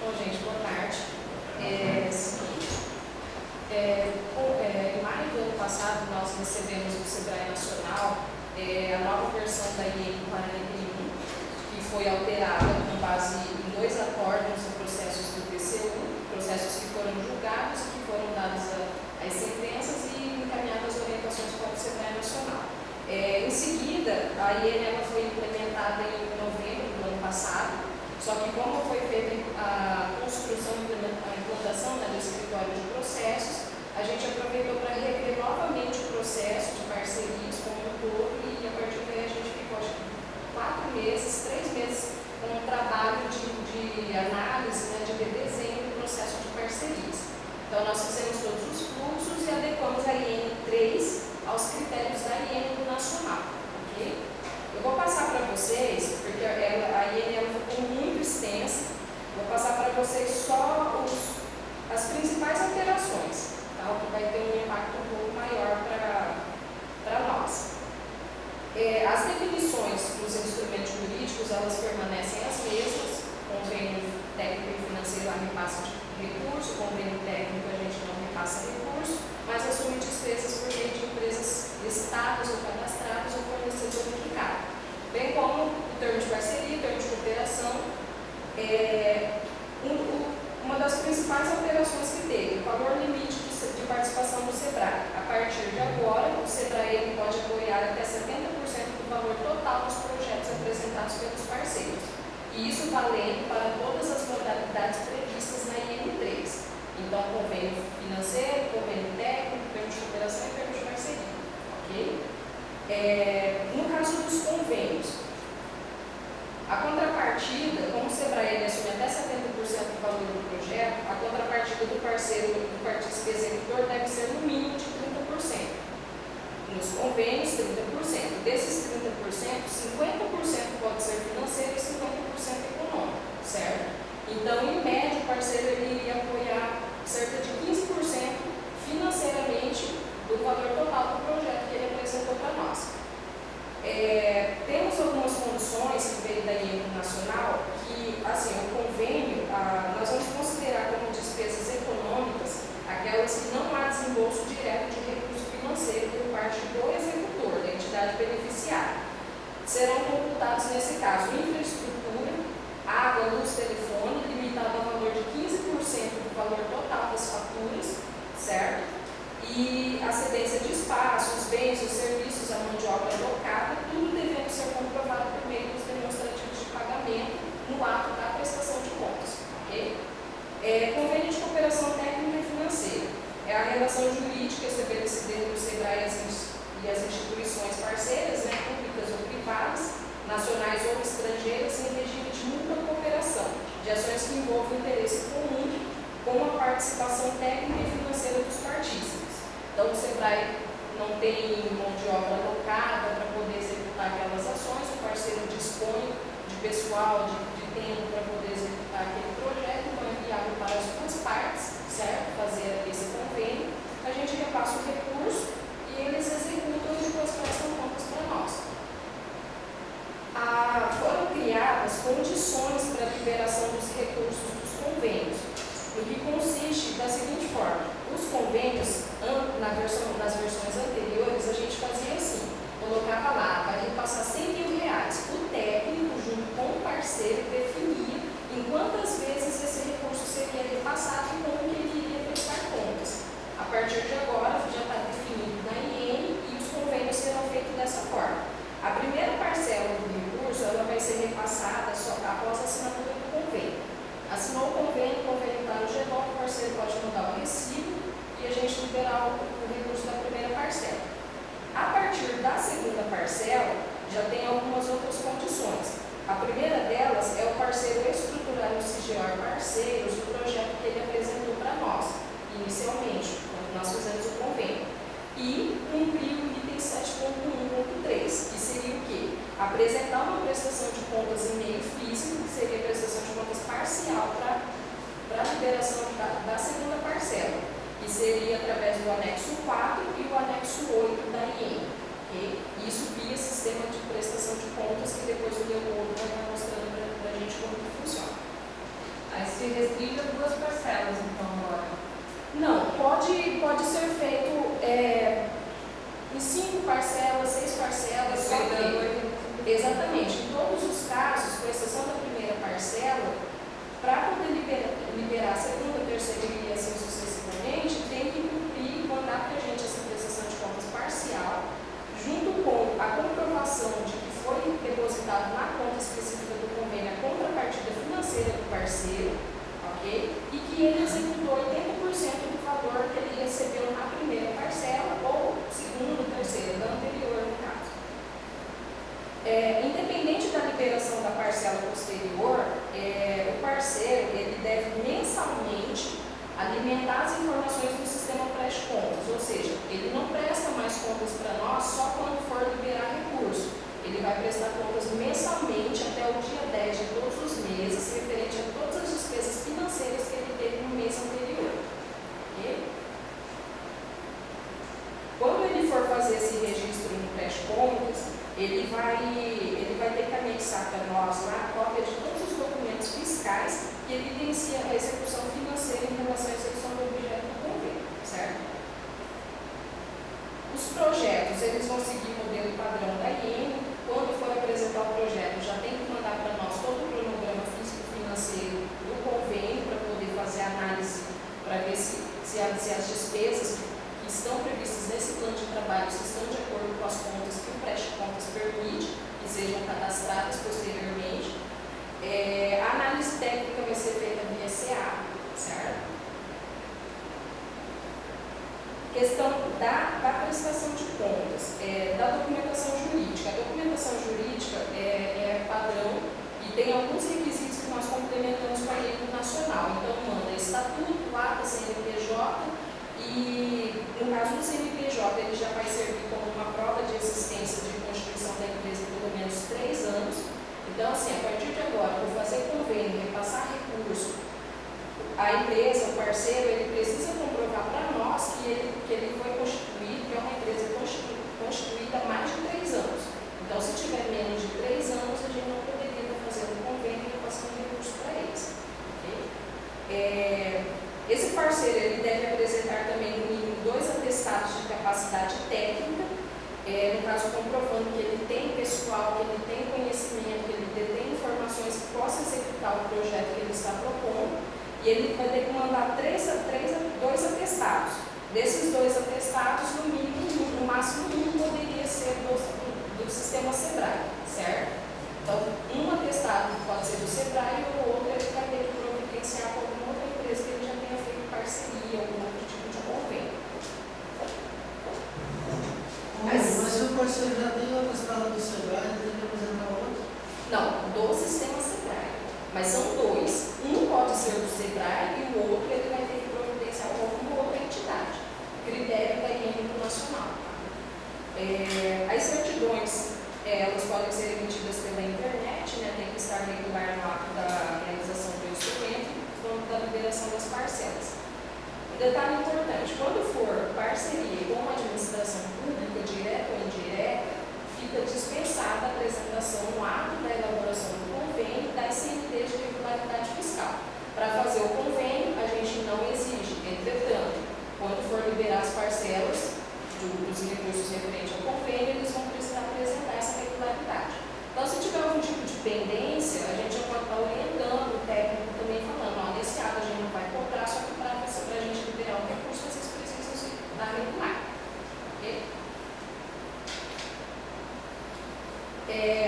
Bom, gente, boa tarde. Em maio do ano passado, nós recebemos do Sebrae Nacional a nova versão da IN 41, que foi alterada com base em 2 acórdãos e processos do TCU, processos que foram julgados e que foram dadas as sentenças e encaminhadas as orientações para o Sebrae Nacional. Em seguida, a IN ela foi implementada em novembro do ano passado, só que como foi feita a construção e a implantação do escritório de processos, a gente aproveitou para rever novamente o processo de parcerias como um todo e a partir daí a gente ficou, acho que 4 meses, 3 meses com um trabalho de análise, de redesenho do processo de parcerias. Então nós fizemos todos os fluxos e adequamos a IN 3 aos critérios da IN nacional. Okay? Eu vou passar para vocês, porque a IN ela ficou muito extensa, vou passar para vocês só as principais alterações, tá? O que vai ter um impacto um pouco maior para nós. As definições dos instrumentos jurídicos, elas permanecem as mesmas, convênio técnico e financeiro a repassa de recurso, convênio técnico a gente não repassa recurso, mas assume despesas por meio de empresas listadas ou cadastradas ou fornecedor indicado. Bem como o termo de parceria, o termo de cooperação, uma das principais alterações que teve, o valor limite de participação do Sebrae. A partir de agora, o Sebrae pode apoiar até 70% do valor total dos projetos apresentados pelos parceiros. E isso valendo para todas as modalidades previstas na IN3. Então, convênio financeiro, convênio técnico, termo de cooperação e termo de parceria. Ok? No caso dos convênios, a contrapartida, como o Sebrae assume até 70% do valor do projeto, a contrapartida do parceiro do partícipe executor deve ser no mínimo de 30%. Nos convênios, 30%. Desses 30%, 50% pode ser financeiro e 50% econômico, certo? Então, em média, o parceiro ele iria apoiar cerca de 15% financeiramente do valor total do projeto que ele apresentou para nós. Temos algumas condições que veio da IN nacional que, assim, o convênio, nós vamos considerar como despesas econômicas aquelas que não há desembolso direto de recurso financeiro por parte do executor, da entidade beneficiária. Serão computados, nesse caso, infraestrutura, água, luz, telefone, limitado ao valor de 15% do valor total das faturas, certo? E a cedência de espaços, os bens, os serviços, a mão de obra alocada, tudo devendo ser comprovado por meio dos demonstrativos de pagamento no ato da prestação de contas. Okay? Convênio de cooperação técnica e financeira. É a relação jurídica estabelecida entre o Sebrae e as instituições parceiras, públicas ou privadas, nacionais ou estrangeiras, em regime de mútua cooperação, de ações que envolvem interesse comum, com a participação técnica e financeira dos partícipes. Então, o Sebrae não tem mão de obra alocada para poder executar aquelas ações, o parceiro dispõe de pessoal, de tempo para poder executar aquele projeto, então é viável para as duas partes, certo? Fazer esse convênio, a gente repassa o recurso e eles executam e depois prestam contas para nós. Foram criadas condições para a liberação dos recursos dos convênios, o que consiste da seguinte forma: os convênios, nas versões anteriores, a gente fazia assim, colocava lá, vai repassar R$100.000, o técnico, junto com o parceiro, definia em quantas vezes esse recurso seria repassado e como que ele iria prestar contas. A partir de agora, já está definido na IN e os convênios serão feitos dessa forma. A primeira parcela do recurso, ela vai ser repassada só após a assinatura do convênio. Assinou o convênio está no GDOC, o parceiro pode mandar o recibo e a gente liberar o recurso da primeira parcela. A partir da segunda parcela, já tem algumas outras condições. A primeira delas é o parceiro estruturar no CGR Parceiros o projeto que ele apresentou para nós, inicialmente, quando nós fizemos o convênio. E cumprir o item 7.1.3, que seria o quê? Apresentar uma prestação de contas em meio físico, que seria a prestação de contas parcial para a liberação da segunda parcela, que seria através do anexo 4 e o anexo 8 da IN. Okay? Isso via sistema de prestação de contas, que depois o Leopoldo vai estar mostrando para a gente pode ser feito em 5 parcelas, 6 parcelas, só que, exatamente, em todos os casos, com exceção da primeira parcela, para poder liberar a segunda, terceira e assim sucessivamente, tem que cumprir e mandar para a gente essa prestação de contas parcial, junto com a comprovação de que foi depositado na conta específica do convênio a contrapartida financeira do parceiro, ok? E que ele executou 80% do valor que ele recebeu na primeira parcela, ou segunda, terceira, da anterior, no caso. Independente da liberação da parcela posterior, o parceiro ele deve mensalmente alimentar as informações do sistema preste-contas, ou seja, ele não presta mais contas para nós só quando for liberar recurso. Ele vai prestar contas mensalmente até o dia 10 de todos os meses, referente a todas as despesas financeiras que ele teve no mês anterior. Okay? Quando ele for fazer esse registro no preste-contas, ele vai ter que anexar para nós lá a cópia de todos os documentos fiscais que evidenciam a execução financeira em relação à execução do objeto do convênio, certo? Os projetos, eles vão seguir o modelo padrão da IEM. Quando for apresentar o projeto, já tem que mandar para nós todo o cronograma físico-financeiro do convênio para poder fazer análise, para ver se as despesas que estão previstas nesse plano de trabalho se estão de acordo com as contas que o preste-contas permite, que sejam cadastradas posteriormente. A análise técnica vai ser feita via CA, certo? Questão da prestação de contas, da documentação jurídica. A documentação jurídica é padrão e tem alguns requisitos que nós complementamos com a lei nacional. Então, manda estatuto, ata, CNPJ e, no caso do CNPJ, ele já vai servir como uma prova de existência de constituição da empresa por pelo menos 3 anos. Então, assim, a partir de agora, por fazer convênio, repassar recurso, a empresa, o parceiro, ele precisa comprovar para nós que ele foi constituído, que é uma empresa constituída há mais de 3 anos. Então, se tiver menos de 3 anos, a gente não poderia estar fazendo convênio e repassando recurso para eles. Okay? Esse parceiro ele deve apresentar também, no mínimo, 2 atestados de capacidade técnica, no caso, comprovando que ele tem pessoal, que ele tem conhecimento, que ele detém informações que possam executar o projeto que ele está propondo. E ele vai ter que mandar 2 atestados. Desses 2 atestados, no mínimo, no máximo um poderia ser do sistema SEBRAE, certo? Então, um atestado pode ser do SEBRAE e o outro ele vai ter que providenciar com alguma outra empresa que ele já tenha feito parceria, algum outro tipo de convênio. Mas se o parceiro já tem o atestado do SEBRAE, ele tem que apresentar outro? Não, do sistema SEBRAE. Mas são 2. Um pode ser do SEBRAE e o outro ele vai ter que providenciar com alguma outra entidade. Critério da IEM Nacional. As certidões, elas podem ser emitidas pela internet, né? Tem que estar regular no ato da realização do instrumento quanto da liberação das parcelas. Um detalhe importante, quando for parceria com a administração pública, direta ou indireta, fica dispensada a apresentação no ato da elaboração do convênio da SNT de regularidade fiscal. Para fazer o convênio, a gente não exige. Entretanto, quando for liberar as parcelas dos recursos referentes ao convênio, eles vão precisar apresentar essa regularidade. Então, se tiver algum tipo de pendência, a gente já pode estar orientando o técnico também falando, ó, nesse ato a gente não vai cobrar, só que para a gente liberar o recurso, vocês precisam se dar regular. Ok?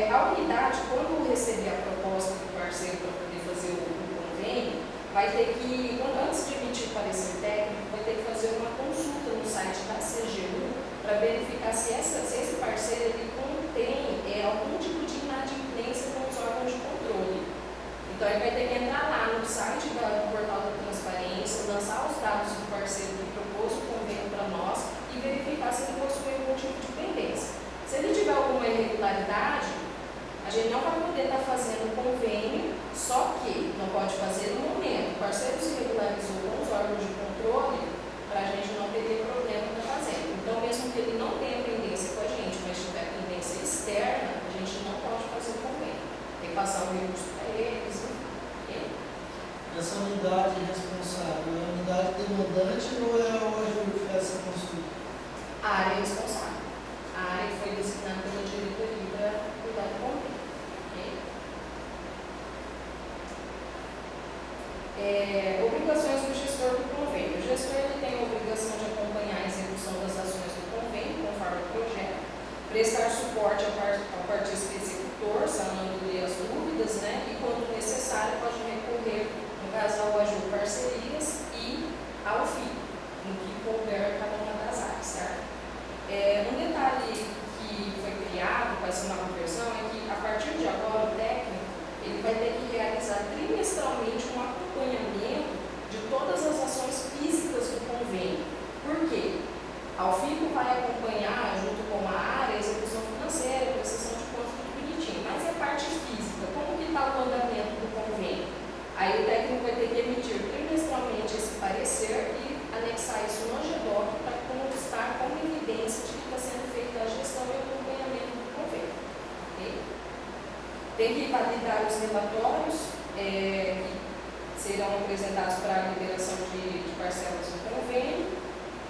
A unidade, quando receber a proposta do parceiro para poder fazer o convênio, vai ter que, antes de emitir o parecer técnico, vai ter que fazer uma consulta no site da CGU para verificar se esse parceiro ele contém algum tipo de inadimplência com os órgãos de controle. Então, ele vai ter que entrar lá no site do portal da transparência, lançar os dados do parceiro que propôs o convênio para nós e verificar se ele possui algum tipo de pendência. Se ele tiver alguma irregularidade, a gente não vai poder estar fazendo o convênio, só que não pode fazer no momento. O parceiro se regularizou com os órgãos de controle, para a gente não ter problema de fazendo. Então, mesmo que ele não tenha pendência com a gente, mas tiver pendência externa, a gente não pode fazer o convênio. Tem que passar o recurso para eles. Okay? E Essa unidade responsável é a unidade demandante ou é a OAJU que faz essa consulta? A área responsável. A área que foi designada pela diretoria para cuidar do convênio. Obrigações do gestor do convênio. O gestor ele tem a obrigação de acompanhar a execução das ações do convênio, conforme o projeto, prestar suporte ao partícipe executor, sanando-lhe as dúvidas, né? E, quando necessário, pode recorrer, no caso, ao AJU Parcerias e ao FII, no que couber cada uma das áreas, certo? Um detalhe que foi criado com essa nova versão é que, a partir de agora, o técnico ele vai ter que realizar trimestralmente um acompanhamento de todas as ações físicas do convênio. Por quê? A UFICO vai acompanhar, junto com a área, a execução financeira, a prestação de contas, tudo bonitinho. Mas e a parte física? Como que está o andamento do convênio? Aí o técnico vai ter que emitir trimestralmente esse parecer e anexar isso no GDOC para constar como evidência de que está sendo feita a gestão e o acompanhamento do convênio. Okay? Tem que validar os relatórios que serão apresentados para a liberação de parcelas do convênio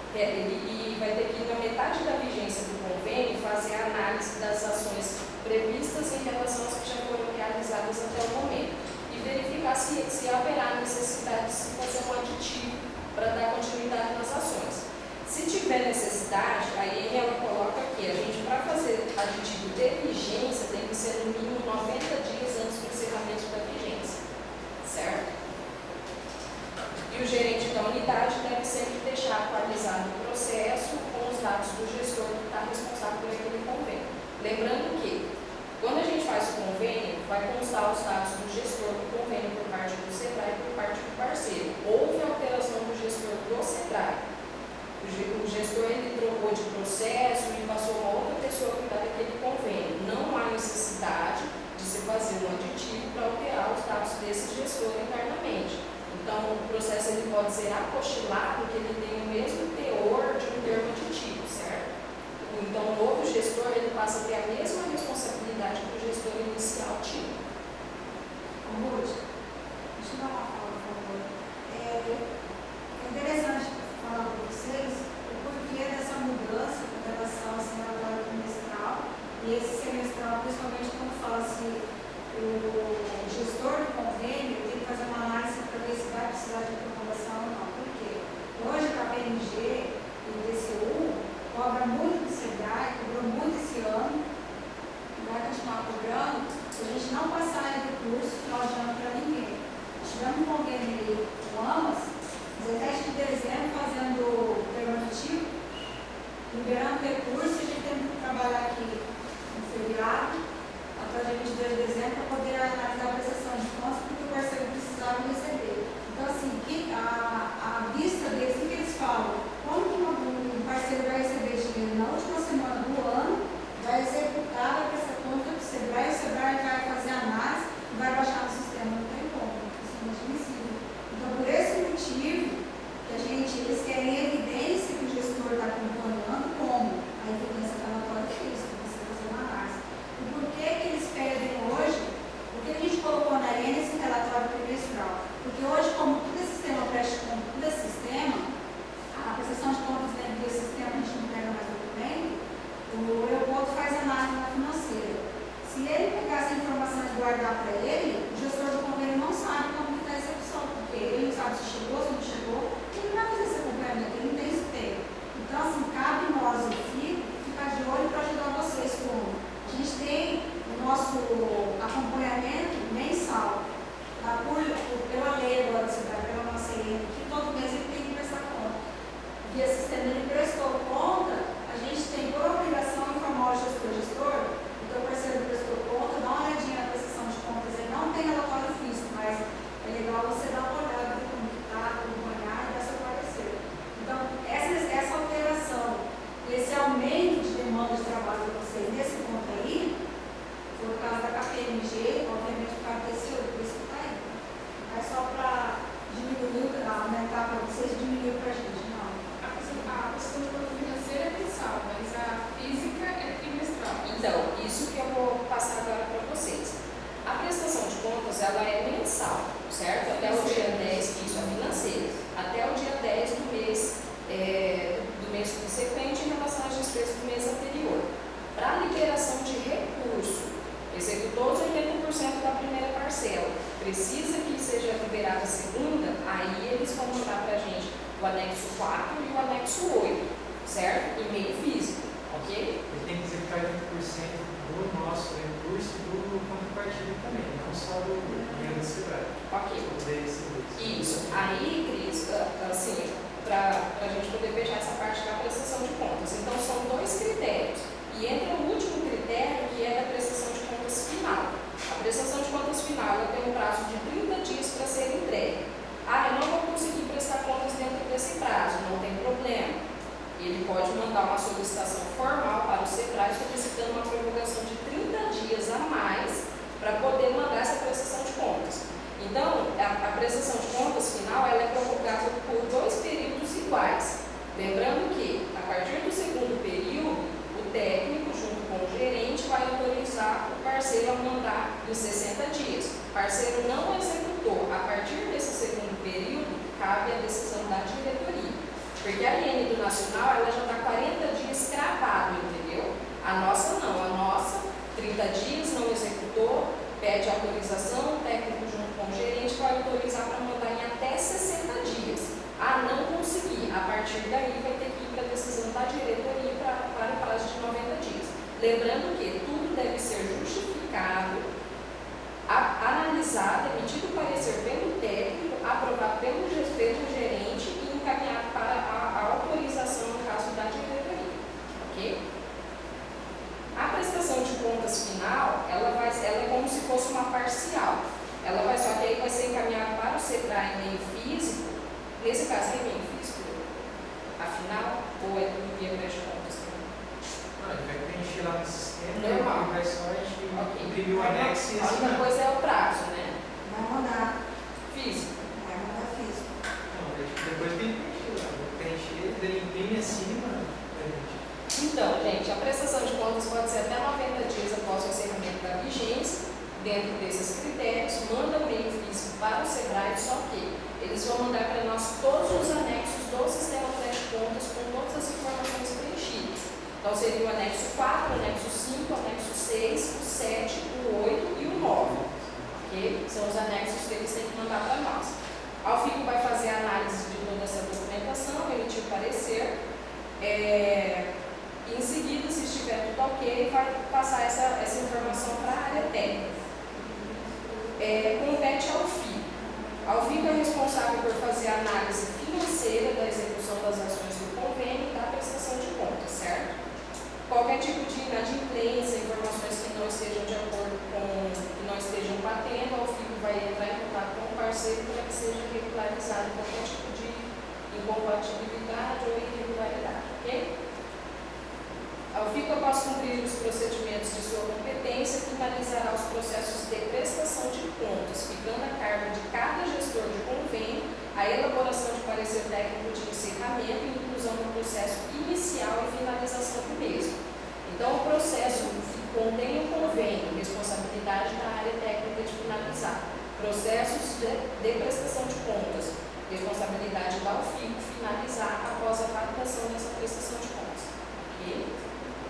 e vai ter que, na metade da vigência do convênio, fazer a análise das ações previstas em relação às que já foram realizadas até o momento e verificar se haverá necessidade de se fazer um aditivo para dar continuidade nas ações. Se tiver necessidade, aí ela coloca aqui, a gente, para fazer aditivo de vigência, tem que ser no mínimo 90 dias antes do encerramento da vigência, certo? E o gerente da unidade deve sempre deixar atualizado o processo com os dados do gestor que está responsável por aquele convênio. Lembrando que, quando a gente faz o convênio, vai constar os dados do gestor do convênio por parte do SEBRAE e por parte do parceiro. Houve alteração do gestor do SEBRAE. O gestor ele trocou de processo e passou uma outra pessoa a cuidar daquele convênio. Não há necessidade de se fazer um aditivo para alterar os dados desse gestor internamente. Então, o processo ele pode ser apostilado porque ele tem o mesmo teor de um termo aditivo, certo? Então, o novo gestor ele passa a ter a mesma responsabilidade que o gestor inicial tinha. Ruth, deixa eu dar uma fala, por favor. É interessante falar com vocês o porquê dessa mudança com relação ao relatório trimestral e esse semestral, principalmente quando fala se o gestor do convênio tem que fazer uma análise para ver se vai precisar de aprovação ou não. Por quê? Hoje a KPMG e o DCU cobra muito do SEBRAE, cobrou muito esse ano, vai continuar cobrando, se a gente não passar em recurso final de ano para ninguém. Tivemos um convênio aí com o AMAS, 17 de dezembro, fazendo preventivo, liberando recursos, a gente tem que trabalhar aqui no feriado, até o dia 22 de dezembro, para poder analisar a prestação de contas, porque o parceiro precisava receber. Então, assim, a vista deles, o que eles falam? Como que um parceiro vai receber dinheiro na última semana do ano, vai executar, vai prestar conta do SEBRAE, o SEBRAE vai fazer análise e vai baixar no sistema, não tem como, isso é inadmissível. Então, por esse motivo, que eles querem evidência que o gestor está acompanhando, como a evidência está na prova física, você fazer uma análise. E por que eles pedem hoje? Por que a gente colocou na linha esse relatório trimestral? Porque hoje, como tudo é sistema pré-conta, tudo é sistema, a prestação de contas dentro desse sistema a gente não pega mais documento, o Leopoldo faz análise na financeira. Se ele pegar essa informação e guardar para ele, o gestor do convênio não sabe como está a execução, porque ele não sabe se chegou, se não chegou, ele não vai fazer esse acompanhamento, ele não tem esse tempo. Então, assim, cabe nós, o FICO, ficar de olho para ajudar vocês como a gente tem o nosso acompanhamento mensal, pela lei agora, pela nossa lei, que todo mês ele tem que prestar conta. E esse sistema ele prestou conta, a gente tem por obrigação informar o gestor, então o parceiro prestou conta, dá uma olhadinha na prestação de contas, ele não tem relatório físico, mas é legal você dar uma olhada de como está, acompanhar e dar seu parecer. Então, essa alteração, esse aumento de demanda de trabalho de vocês nesse ponto aí, foi por causa da KPMG, obviamente por causa desse outro, por isso que está aí. Não é só para diminuir o executou os 80% da primeira parcela, precisa que seja liberada a segunda, aí eles vão mandar para a gente o anexo 4 e o anexo 8, certo? E meio físico, ok? Ele tem que executar 20% do nosso recurso e do contrapartida também, não só do dinheiro do Sebrae. Ok. Isso. Isso. Aí, Cris, assim, para a gente poder fechar essa parte da prestação de contas. Então, são dois critérios. E entra o último critério, que é da prestação de contas final. A prestação de contas final ela tem um prazo de 30 dias para ser entregue. Ah, eu não vou conseguir prestar contas dentro desse prazo, não tem problema. Ele pode mandar uma solicitação formal para o Sebrae solicitando uma prorrogação de 30 dias a mais para poder mandar essa prestação de contas. Então, a prestação de contas final ela é prorrogada por 2 períodos iguais. Lembrando que, a partir do segundo período, o técnico, junto com o gerente, vai autorizar o parceiro a mandar em 60 dias. O parceiro não executou. A partir desse segundo período, cabe a decisão da diretoria. Porque a IN do Nacional ela já está 40 dias cravado, entendeu? A nossa não. A nossa, 30 dias, não executou, pede autorização, o técnico junto com o gerente vai autorizar para mandar em até 60 dias. Ah, não consegui. A partir daí vai ter que ir para a decisão da diretoria para o prazo de 90 dias. Lembrando que tudo deve ser justificado, analisado, emitido parecer pelo técnico, aprovado pelo gerente e encaminhado para a autorização no caso da diretoria. Ok? A prestação de contas final, ela é como se fosse uma parcial. Só que aí vai ser encaminhada para o Sebrae em meio físico. Nesse caso, é meio físico? Afinal, ou é tudo via pré-contas também? Não, ele vai preencher lá no sistema, Normal. ele vai só Ok. imprimir o anexo e A única assinar. coisa é o prazo, né? Vai mandar, Físico. vai mandar físico. Não, depois tem que preencher lá. Preencher, ele imprime assim e manda pra gente. Então, gente, a prestação de contas pode ser até 90 dias após o encerramento da vigência, dentro desses critérios, manda o meio físico para o Sebrae, só que eles vão mandar para nós todos os anexos do sistema pré-contas com todas as informações preenchidas. Então, seria o anexo 4, o anexo 5, o anexo 6, o 7, o 8 e o 9. Ok? São os anexos que eles têm que mandar para nós. A Alfico vai fazer a análise de toda essa documentação, emitir o parecer. E em seguida, se estiver tudo ok, vai passar essa informação para a área técnica. Compete ao FICO. A Alfico é responsável por fazer a análise financeira da execução das ações do convênio e da prestação de contas, certo? Qualquer tipo de inadimplência, informações que não estejam de acordo com, que não estejam batendo, a Alfico vai entrar em contato com o parceiro para que seja regularizado qualquer tipo de incompatibilidade ou irregularidade, ok? A Alfico, após cumprir os procedimentos de sua competência, finalizará os processos de prestação de contas, ficando a cargo de cada gestor de convênio a elaboração de parecer técnico de encerramento e inclusão no processo inicial e finalização do mesmo. Então, o processo que contém o convênio, responsabilidade da área técnica de finalizar. Processos de prestação de contas, responsabilidade da Alfico finalizar após a validação dessa prestação de contas. Ok?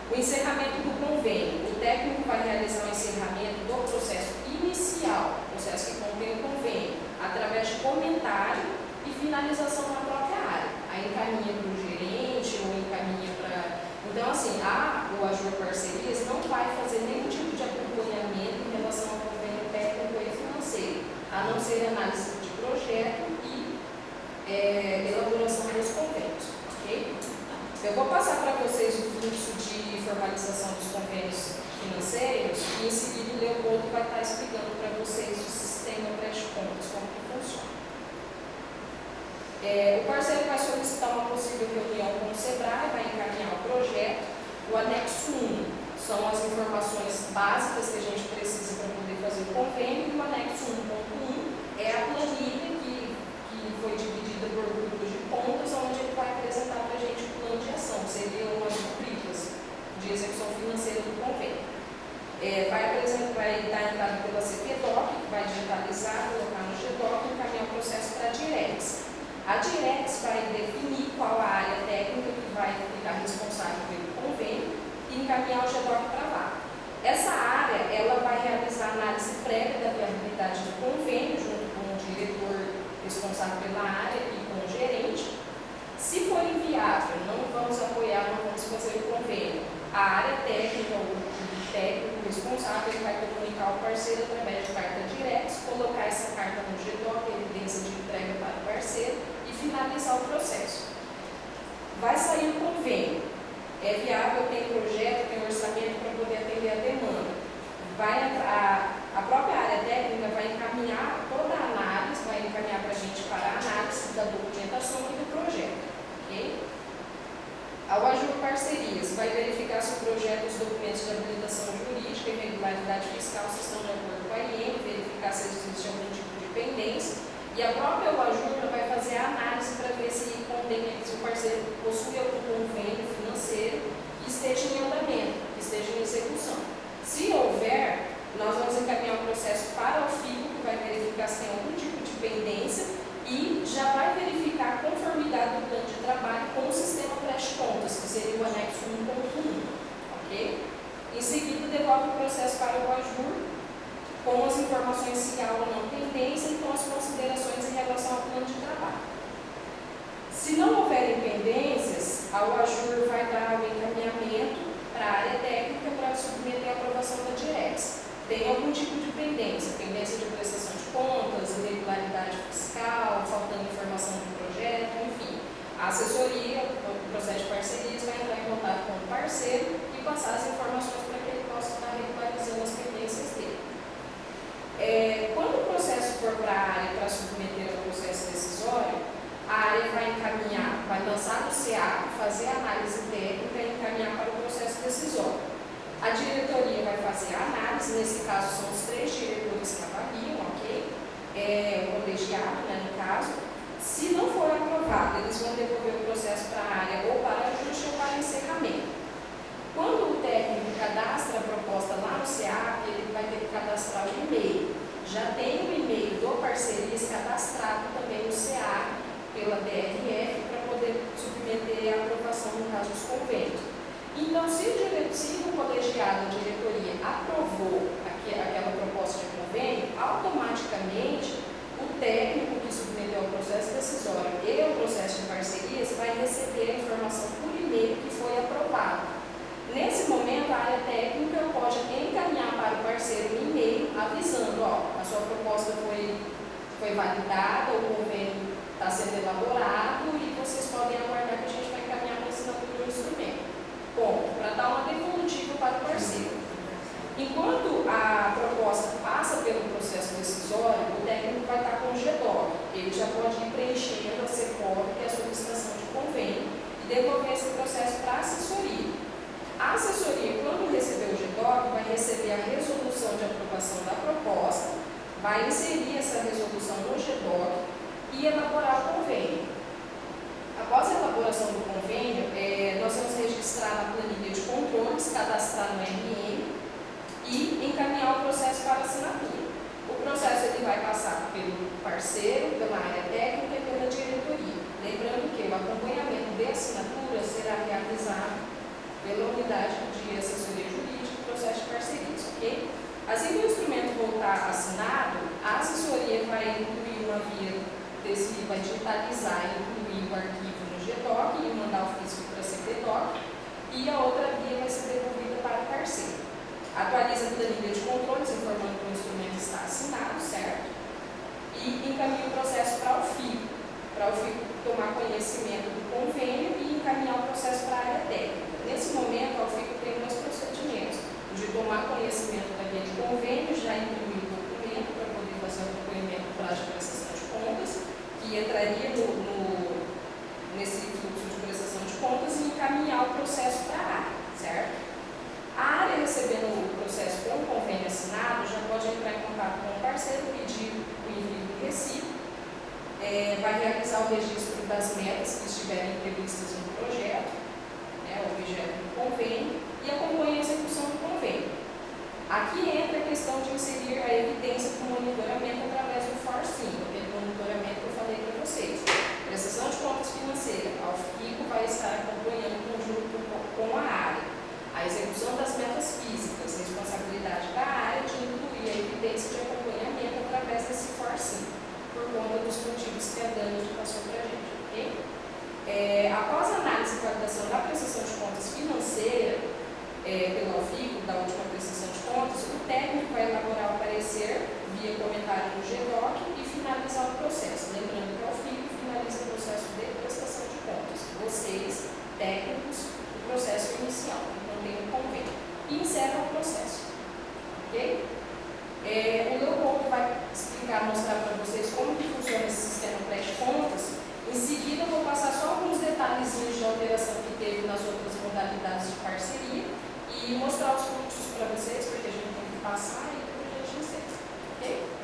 O encerramento do convênio. O técnico vai realizar o encerramento do processo inicial, processo que contém o convênio, através de comentário e finalização na própria área. Aí encaminha para o gerente ou encaminha para... Então, assim, o Ajur Parcerias não vai fazer nenhum tipo de acompanhamento em relação ao convênio técnico e financeiro, a não ser análise de projeto e elaboração dos convênios. Ok? Eu vou passar para vocês o fluxo de formalização dos convênios financeiros e em seguida o Leopoldo vai estar explicando para vocês o sistema pré-contas, como que funciona. O parceiro vai solicitar uma possível reunião com o Sebrae, vai encaminhar o projeto. O anexo 1 são as informações básicas que a gente precisa para poder fazer o convênio, e o anexo 1.1 é a planilha que foi dividida por grupos de contas, onde ele vai apresentar para a gente o plano de ação, que seriam as rubricas de execução financeira do convênio. Vai dar entrada pela CPDOC, que vai digitalizar, colocar no GDOC e encaminhar o processo para a Direx. A Direx vai definir qual a área técnica que vai ficar responsável pelo convênio e encaminhar o GDOC para lá. Essa área ela vai realizar parcerias, vai verificar se o projeto e os documentos de habilitação jurídica e regularidade fiscal se estão de acordo com a IEM, verificar se existe algum tipo de pendência. E a própria OAJUR vai fazer a análise para ver se o parceiro possui algum convênio financeiro que esteja em andamento, que esteja em execução. Se houver, nós vamos encaminhar o processo para o FICO, que vai verificar se tem algum tipo de pendência e já vai verificar a conformidade do plano de trabalho com o sistema pré-contas, que seria o anexo 1.1, ok? Em seguida, devolve o processo para o OAJUR com as informações se há ou não pendência e com as considerações em relação ao plano de trabalho. Se não houverem pendências, a OAJUR vai dar o encaminhamento para a área técnica para submeter a aprovação da DIREX. Tem algum tipo de pendência de prestação de contas, irregularidade fiscal, faltando informação do projeto, enfim. A assessoria, o processo de parcerias, vai entrar em contato com o parceiro e passar as informações para que ele possa estar regularizando as pendências dele. Quando o processo for para a área para submeter ao processo decisório, a área vai encaminhar, vai lançar no CA, fazer a análise técnica e encaminhar para o processo decisório. A diretoria vai fazer a análise, nesse caso são os 3 diretores que avaliam, ok? O colegiado, né, no caso. Se não for aprovado, eles vão devolver o processo para a área ou para ajuste ou para encerramento. Quando o técnico cadastra a proposta lá no CA, ele vai ter que cadastrar o e-mail. Já tem o e-mail do parcerias cadastrado também no CA pela DRF para poder submeter a aprovação no caso dos convênios. Então, se o colegiado, a diretoria, aprovou aquela proposta de convênio, automaticamente o técnico que submeteu ao processo decisório e ao processo de parcerias vai receber a informação por e-mail que foi aprovado. Nesse momento, a área técnica pode encaminhar para o parceiro um e-mail avisando, a sua proposta foi validada, o convênio está sendo elaborado e vocês podem aguardar que a gente vai encaminhar para a assinatura do instrumento. Ponto, para dar uma devolutiva para o parceiro. Enquanto a proposta passa pelo processo decisório, o técnico vai estar com o GDOC. Ele já pode ir preenchendo a CEPOV, que é a solicitação de convênio, e devolver esse processo para a assessoria. A assessoria, quando receber o GDOC, vai receber a resolução de aprovação da proposta, vai inserir essa resolução no GDOC e elaborar o convênio. Após a elaboração do convênio, nós vamos registrar na planilha de controles, cadastrar no RM e encaminhar o processo para assinatura. O processo ele vai passar pelo parceiro, pela área técnica e pela diretoria. Lembrando que o acompanhamento de assinatura será realizado pela unidade de assessoria jurídica e processo de parcerias, ok? Assim que o instrumento voltar assinado, a assessoria vai incluir uma via vai digitalizar e incluir o arquivo no GDOC e mandar o físico para a CPDOC, e a outra via vai ser devolvida para o parceiro. Atualiza a planilha de controles, informando que o instrumento está assinado, certo? E encaminha o processo para o FICO tomar conhecimento do convênio e encaminhar o processo para a área técnica. Nesse momento, a FICO tem 2 procedimentos: o de tomar conhecimento da via de convênio, já imprimir o documento para poder fazer o acompanhamento do prazo de prestação de contas, que entraria nesse fluxo de prestação de contas, e encaminhar o processo para a área, certo? A área, recebendo o processo com o convênio assinado, já pode entrar em contato com o parceiro, pedir o envio do recibo, vai realizar o registro das metas que estiverem previstas no projeto, objeto do convênio, e acompanha a execução do convênio. Aqui entra a questão de inserir a evidência do monitoramento através do FOR5, aquele monitoramento que eu falei para vocês. Prestação de contas financeira, a FICO vai estar acompanhando conjunto com a área. A execução das metas físicas, responsabilidade da área de incluir a evidência de acompanhamento através desse FOR5, por conta dos motivos que a Dani passou para a gente, ok? Após a análise e validação da prestação de contas financeira pelo FICO, da última prestação de contas, o técnico vai elaborar o parecer via comentário no GDOC e finalizar o processo. Lembrando que o FICO finaliza o processo de prestação de contas. Vocês, técnicos, o processo inicial, que contém o convênio, e encerra o processo, ok? O Leopoldo vai explicar, mostrar para vocês como que funciona esse sistema pré-contas. Em seguida, eu vou passar só alguns detalhezinhos de alteração que teve nas outras modalidades de parceria e mostrar os fluxos para vocês, porque a gente tem que passar e depois a gente encerra. Ok?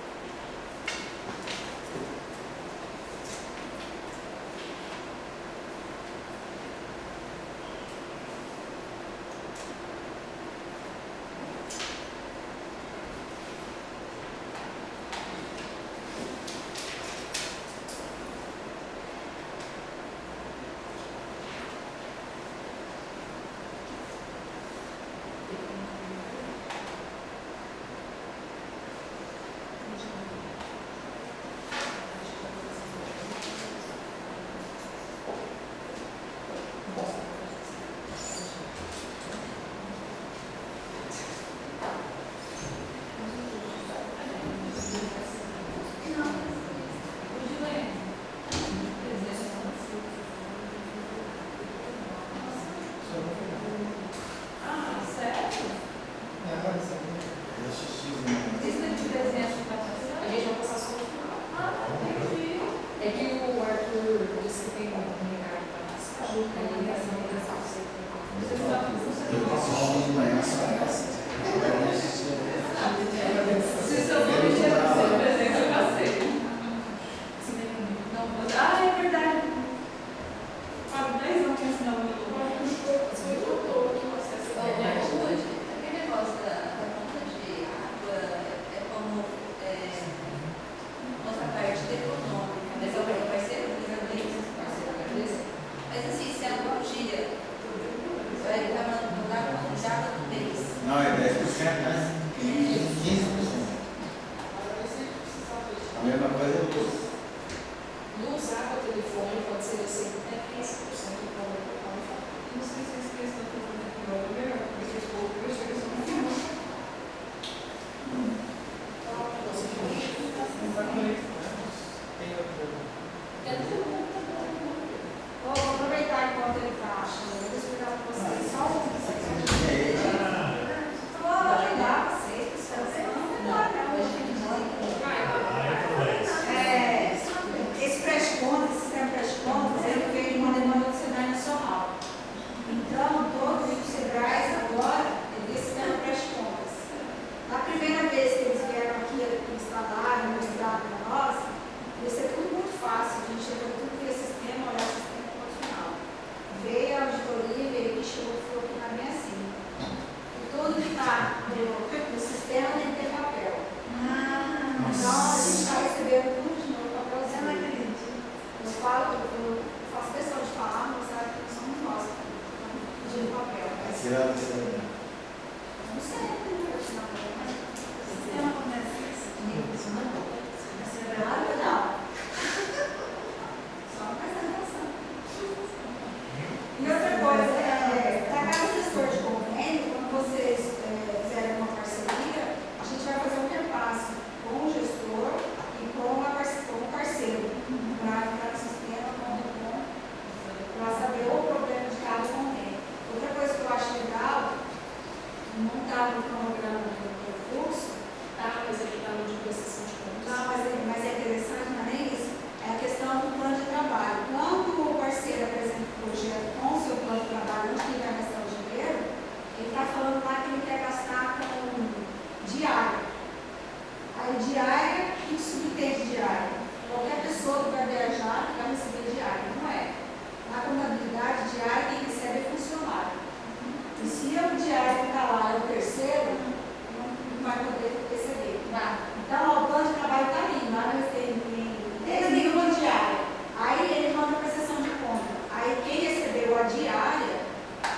Não, é 10%, né? 15%. A mesma coisa é luz. Luz, água, telefone, pode ser assim, até 15% do valor total. Não sei se vocês estão fazendo aqui agora, melhor, porque vocês pouco, eu chego só no final. Vou aproveitar enquanto ele está achando, eu vou explicar para vocês só um. Vou ajudar vocês, pessoal. Esse pré-contas, esse sistema pré-contas, ele veio de uma demanda do Sebrae Nacional. Então, todos os Sebrais agora, ele sistema pré-contas. Na primeira vez que eles vieram aqui instalar, mostrar para nós, ia ser tudo muito fácil. A gente chegou tudo via sistema, olhar o sistema funcional. Veio a auditoria, veio que chegou e falou que não é bem assim. E tudo que está no sistema tem que ter papel. Então, a gente está recebendo tudo de novo, papelzinho. Eu faço questão de falar, mostrar que somos nós pedindo papel. Tirar do celular. Não sei, não vou tirar papel, mas o sistema começa nada, não. Só não faz a relação. E outra coisa, para cada gestor de convênio, quando vocês fizerem uma parceria, a gente vai fazer um repasse com o gestor e com o parceiro, para ficar no sistema, para saber o problema de cada convênio. Outra coisa que eu acho legal, não está no cronograma do fluxo, Tá, mas aqui está no de prestação de contas. não, mas é interessante, não é nem isso, é a questão do plano de trabalho. Quando o parceiro apresenta o projeto com o seu plano de trabalho, onde ele vai gastar o dinheiro, ele está falando lá que ele quer gastar com diária. Aí diária, o que subentende diária? Qualquer pessoa que vai viajar vai receber diária, não é? Na contabilidade, diária quem recebe é funcionário. E se o diário que está lá é o terceiro, não vai poder receber. Então, o plano de trabalho está ali, lá no ele liga uma diária. Aí ele manda para a sessão de conta. Aí quem recebeu a diária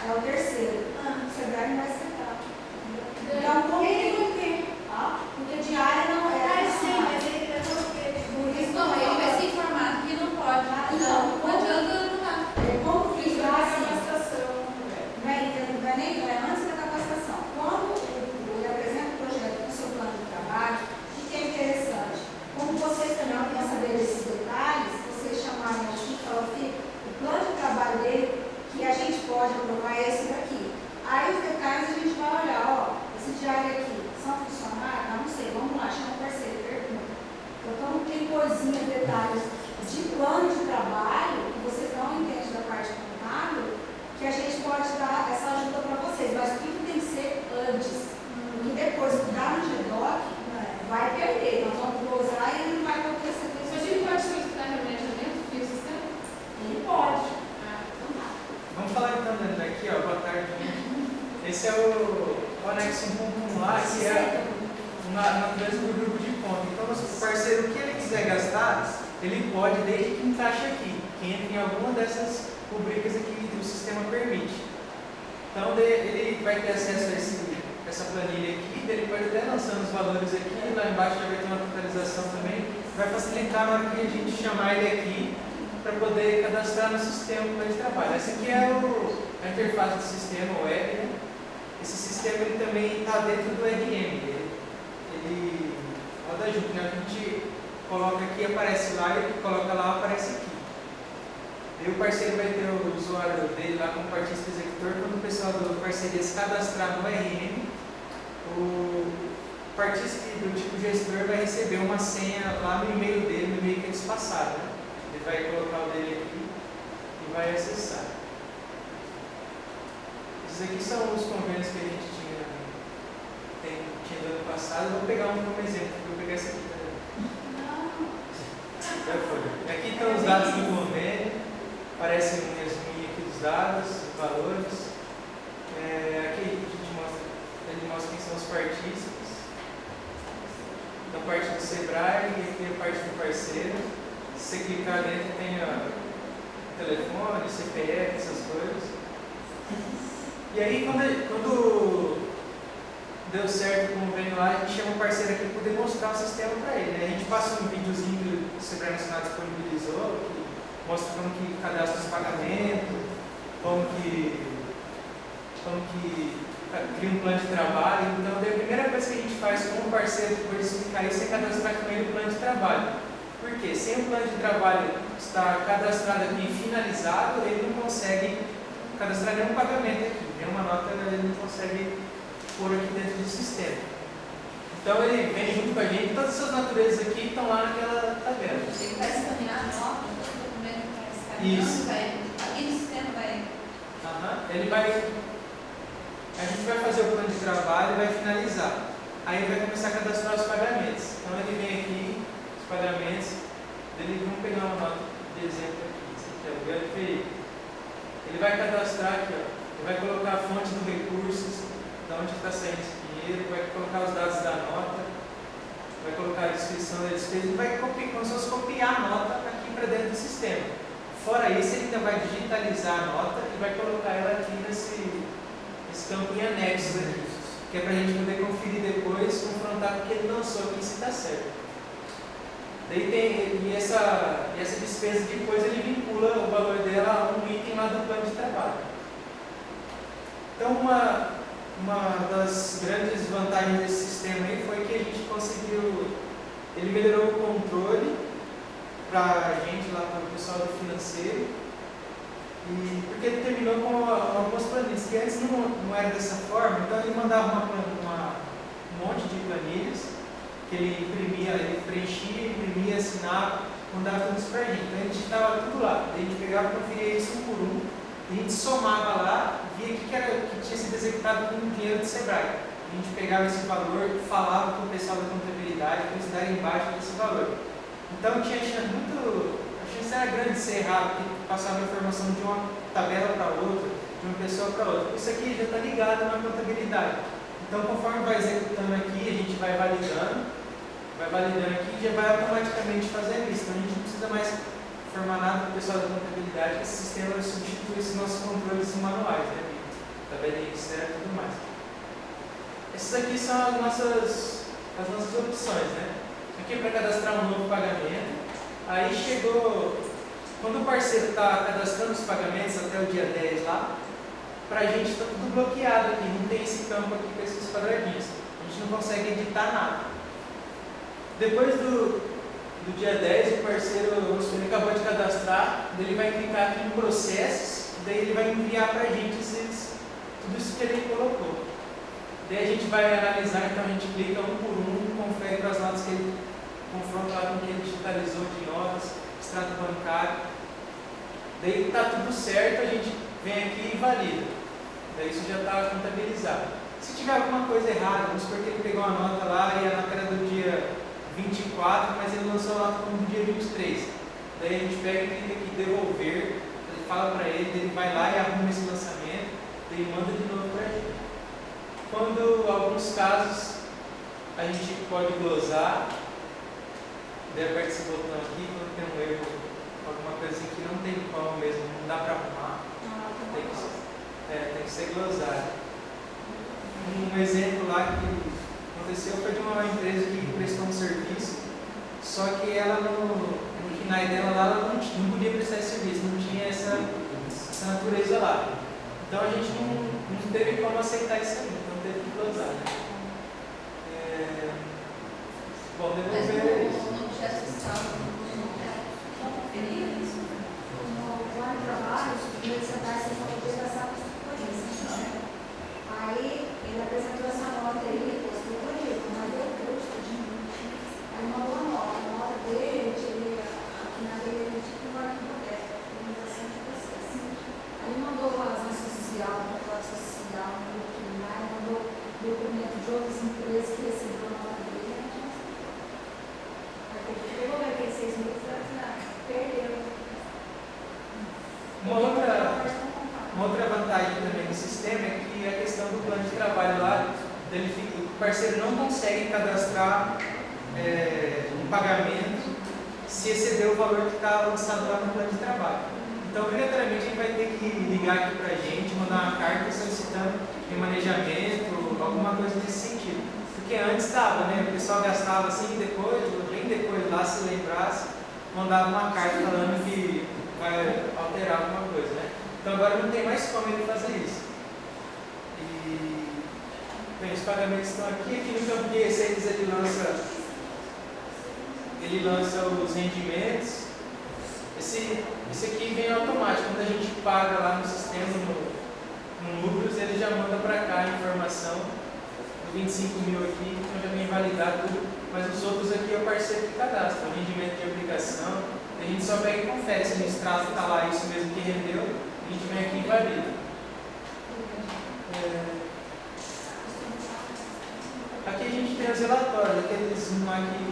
é o terceiro. O Sebrae não vai aceitar. Então, como porque diária não é. Por isso Não, ele vai ser informado que não pode. Não adianta não dar. como que dá assim? Capacitação, Não é antes da capacitação. na natureza do grupo de conta. Então, o parceiro, o que ele quiser gastar, ele pode, desde que encaixe aqui, que entre em alguma dessas rubricas aqui que o sistema permite. Então, ele vai ter acesso a essa planilha aqui, ele pode até lançando os valores aqui, lá embaixo já vai ter uma totalização também, vai facilitar na hora que a gente chamar ele aqui para poder cadastrar no sistema de trabalho. Essa aqui é a interface do sistema web, né? Esse sistema ele também está dentro do RM. Ele roda junto, né? A gente coloca aqui, aparece lá, e coloca lá, aparece aqui. E o parceiro vai ter o usuário dele lá como partista executor. Quando o pessoal do parceria se cadastrar no RM, o partista do tipo gestor vai receber uma senha lá no e-mail dele, no e-mail que eles passaram, né? Ele vai colocar o dele aqui e vai acessar. Esses aqui são os convênios que a gente tinha no ano passado. Eu vou pegar um como exemplo, vou pegar esse aqui também. Aqui estão os dados do convênio, aparece um resuminho aqui dos dados, os valores. Aqui ele mostra quem são os partícipes. Da parte do Sebrae e aqui a parte do parceiro. Se você clicar dentro tem o telefone, CPF, essas coisas. E aí quando deu certo o convênio lá, a gente chama o parceiro aqui para poder mostrar o sistema para ele, né? A gente passa um videozinho que o Sebrae Nacional disponibilizou, que mostra como que cadastra os pagamentos, como que cria um plano de trabalho. Então, a primeira coisa que a gente faz com o parceiro depois de explicar isso é cadastrar com ele o plano de trabalho. Por quê? Sem o plano de trabalho estar cadastrado aqui e finalizado, ele não consegue cadastrar nenhum pagamento aqui, nenhuma nota ele não consegue pôr aqui dentro do sistema. Então, ele vem junto com a gente, todas essas naturezas aqui estão lá naquela tabela. Ele vai escanear a nota, o documento vai escanear. Isso. Aqui no sistema vai. Ele vai. A gente vai fazer o plano de trabalho e vai finalizar. Aí ele vai começar a cadastrar os pagamentos. Então ele vem aqui, os pagamentos, vamos pegar uma nota de exemplo aqui, esse aqui é o GLPI. Ele vai cadastrar aqui, ó. Ele vai colocar a fonte do recursos, de onde está saindo esse dinheiro, vai colocar os dados da nota, vai colocar a descrição da despesa e vai copiar, como se fosse copiar a nota aqui para dentro do sistema. Fora isso, ele ainda vai digitalizar a nota e vai colocar ela aqui nesse campo em anexos aqui, que é para a gente poder conferir depois, confrontar com o que ele lançou aqui se está certo. Daí tem essa despesa depois ele vincula o valor dela a um item lá do plano de trabalho. Então uma das grandes vantagens desse sistema aí foi que a gente conseguiu, ele melhorou o controle para a gente lá, para o pessoal do financeiro. Porque ele terminou com algumas planilhas, que antes não era dessa forma, então ele mandava um monte de planilhas, que ele imprimia, ele preenchia, imprimia, assinava, mandava tudo isso para a gente. Então a gente digitava tudo lá, daí a gente pegava e conferia isso um por um, e a gente somava lá, via que tinha sido executado com o dinheiro do Sebrae. A gente pegava esse valor, falava com o pessoal da contabilidade, para eles darem embaixo desse valor. Então tinha a chance era grande de ser errado, porque passava a informação de uma tabela para outra, de uma pessoa para outra. Isso aqui já está ligado na contabilidade. Então, conforme vai executando aqui, a gente vai validando aqui e já vai automaticamente fazendo isso. Então, a gente não precisa mais informar nada para o pessoal da contabilidade, que esse sistema substitui esses nossos controles manuais, né? Tabela externa e tudo mais. Essas aqui são as nossas opções, né? Aqui é para cadastrar um novo pagamento. Aí chegou, quando o parceiro está cadastrando os pagamentos até o dia 10 lá, para a gente está tudo bloqueado aqui, não tem esse campo aqui com esses quadradinhos. A gente não consegue editar nada. Depois do dia 10, o parceiro, ele acabou de cadastrar, ele vai clicar aqui em processos, daí ele vai enviar para a gente tudo isso que ele colocou. Daí a gente vai analisar, então a gente clica um por um, confere com as notas que ele confronta lá com o que ele digitalizou de notas, extrato bancário. Daí está tudo certo, a gente vem aqui e valida. Daí isso já está contabilizado. Se tiver alguma coisa errada, vamos supor que ele pegou uma nota lá e a nota era do dia 24, mas ele lançou a nota como do dia 23. Daí a gente pega e clica aqui devolver, ele fala para ele vai lá e arruma esse lançamento, daí manda de novo para a gente. Quando alguns casos a gente pode glosar, daí aperta esse botão aqui, quando tem um erro, alguma coisa assim que não tem como mesmo, não dá para arrumar, tem que ser glosado. Um exemplo lá que aconteceu foi de uma empresa que prestou um serviço, só que ela no KNAI dela lá, ela não podia prestar esse serviço, não tinha essa natureza lá. Então a gente não teve como aceitar isso aí, não teve que glosar, né? Bom, devolver isso. No objeto social, não conferia isso? No plano de trabalho, os representantes são poder passar por isso. Aí ele apresentou essa nota aí, postou por ele, mas deu custo de aí mandou a nota dele, aqui na dele, ele tipo uma organização de processo. Aí mandou a razão social, a classe social, mandou documento de outras empresas que receberam a nota dele. Aí teve que devolver aqueles 6 mil, perdeu. Uma outra vantagem também do sistema é que a questão do plano de trabalho lá, o parceiro não consegue cadastrar um pagamento se exceder o valor que está lançado lá no plano de trabalho. Então, obrigatoriamente, a gente vai ter que ligar aqui para a gente, mandar uma carta solicitando remanejamento, alguma coisa nesse sentido. Porque antes estava, né? O pessoal gastava assim, bem depois lá, se lembrasse, mandava uma carta falando que vai alterar alguma coisa, né? Então agora não tem mais como ele fazer isso. E bem, os pagamentos estão aqui no campo de receitas ele lança os rendimentos. Esse aqui vem automático, quando a gente paga lá no sistema, no Lucros, ele já manda para cá a informação do 25 mil aqui, então já vem validar tudo, mas os outros aqui é o parceiro que cadastra, o rendimento de aplicação, a gente só pega e confere se no extrato está lá isso mesmo que rendeu, a gente vem aqui e valida. Aqui a gente tem os relatórios, aqueles lá que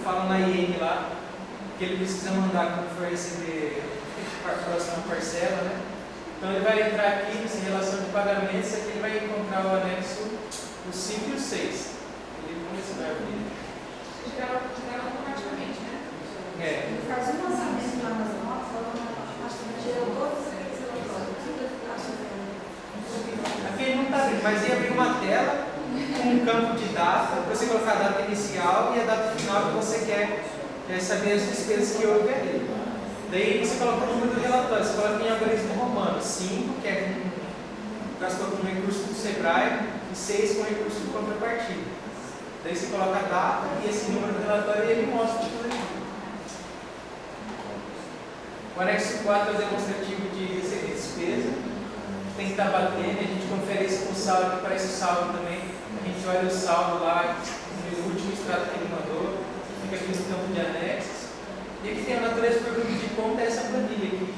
falam na IN lá, que ele precisa mandar quando for receber a próxima parcela, né? Então ele vai entrar aqui nessa relação de pagamentos, aqui ele vai encontrar o anexo, o 5 e o 6. Ele vai abrir. Tiveram automaticamente, né? Ele faz um lançamento lá nas notas, acho que tirou todos aqueles relatórios, tudo está fazendo. Aqui ele não está abrindo, mas ia abrir uma tela com um campo de data, para você colocar a data inicial e a data final que você quer saber as despesas que houve ali. Daí você coloca o número do relatório, você coloca em algarismo romano, 5, que é gastou com recurso do Sebrae, e 6 com recurso de contrapartida. Daí você coloca a data e esse número do relatório e ele mostra tudo ali. O anexo 4 é o demonstrativo de receita e despesa. Tem que estar batendo, a gente confere isso com o saldo, que aparece o saldo também. A gente olha o saldo lá, no último extrato que ele mandou, fica aqui no campo de anexos. E aqui tem a natureza por grupo de conta, essa planilha aqui.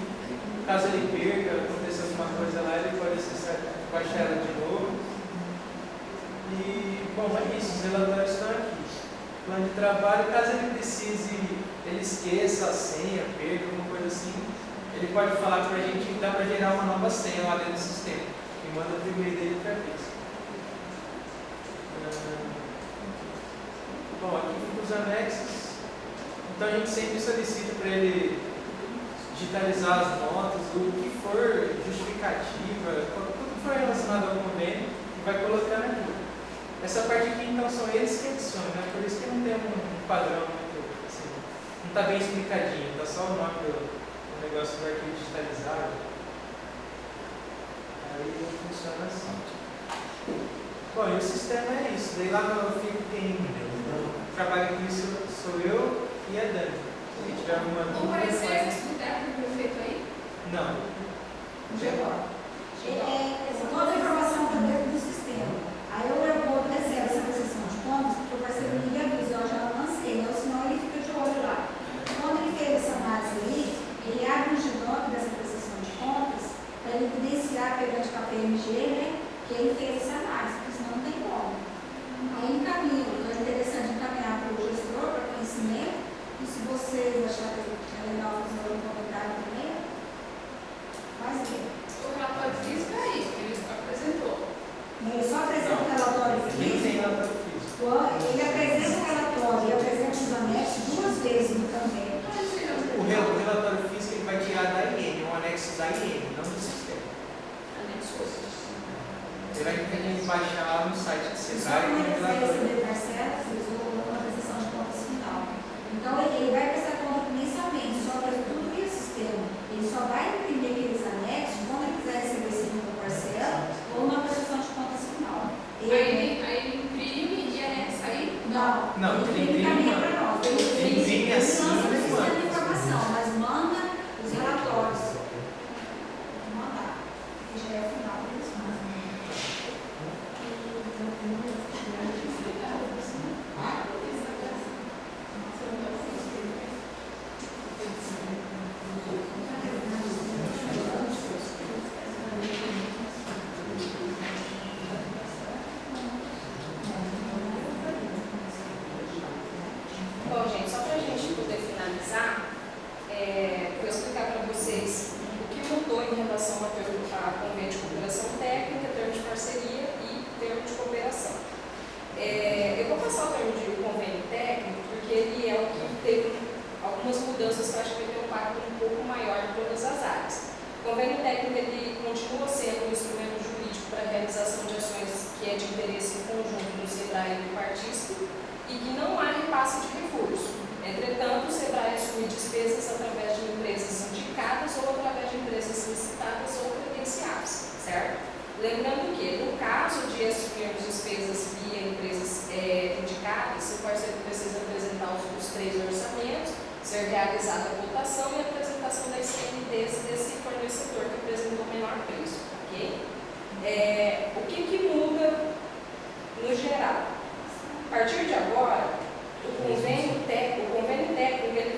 Caso ele perca, aconteça alguma coisa lá, ele pode acessar, baixar ela de novo. E, bom, é isso, os relatórios estão aqui. Plano de trabalho, caso ele precise, ele esqueça a senha, perca, alguma coisa assim, ele pode falar para a gente que dá para gerar uma nova senha lá dentro do sistema. E manda o e-mail dele outra vez. Bom, aqui ficam os anexos. Então a gente sempre solicita para ele digitalizar as notas, o que for justificativa, tudo que for relacionado ao convênio, e vai colocando aqui. Essa parte aqui, então, são eles que adicionam, né? Por isso que não tem um padrão muito, assim, não está bem explicadinho, está só o nome do negócio do arquivo digitalizado. Aí funciona assim. Bom, e o sistema é isso. Daí lá no FIC quem trabalha com isso sou eu e a Dani. Se tiver alguma Não dúvida, parecer pode... esse técnico que foi feito aí? Não. Toda a informação está dentro do sistema. Aí o Leopoldo recebe essa prestação de contas, porque o parceiro me avisa, eu já lancei, né? Senão ele fica de olho lá. Quando ele fez essa análise aí, ele abre um GDOC dessa prestação de contas para ele evidenciar perante a PMG, né? Que ele fez essa análise, porque senão não tem como. Aí encaminha, então é interessante encaminhar para o gestor, para conhecimento, e se vocês acharem que é legal fazer um comentário também, faz bem. O relatório físico é aí, ele apresentou. Ele só apresenta o relatório Quem tem físico. relatório físico? Ele que baixar lá no site do Só Sebrae. quando tem ele um vai relatório. receber parcelas, eles vão uma prestação de contas final. Então, ele vai prestar conta mensalmente, só que tudo via sistema. Ele só vai imprimir aqueles anexos quando ele quiser receber segunda parcela ou uma prestação de contas final. Aí ele imprime e anexa aí? Não, ele imprime, encaminha mano. para nós. Ele imprime Ele assim, lança no mas sistema manda. de informação, mas manda os relatórios. Mandar. Que já é o final deles mandam. Bom, gente, só para a gente poder finalizar, vou explicar para vocês o que mudou em relação a convênio de cooperação técnica, termo de parceria e termo de cooperação. Eu vou passar o termo de convênio técnico porque ele é o que teve algumas mudanças que eu acho que tem um impacto um pouco maior em todas as áreas. O convênio técnico ele continua sendo um instrumento jurídico para a realização de ações que é de interesse conjunto do Sebrae e do partícipe e que não há repasse de recurso. Entretanto, o Sebrae assume despesas através de empresas indicadas ou através de empresas licitadas ou credenciadas, certo? Lembrando que, no caso de assumirmos despesas via empresas indicadas, o parceiro precisa apresentar os 3 orçamentos, ser realizada a votação e a apresentação das CNDs desse fornecedor que apresentou o menor preço, ok? O que muda no geral? A partir de agora, o convênio técnico ele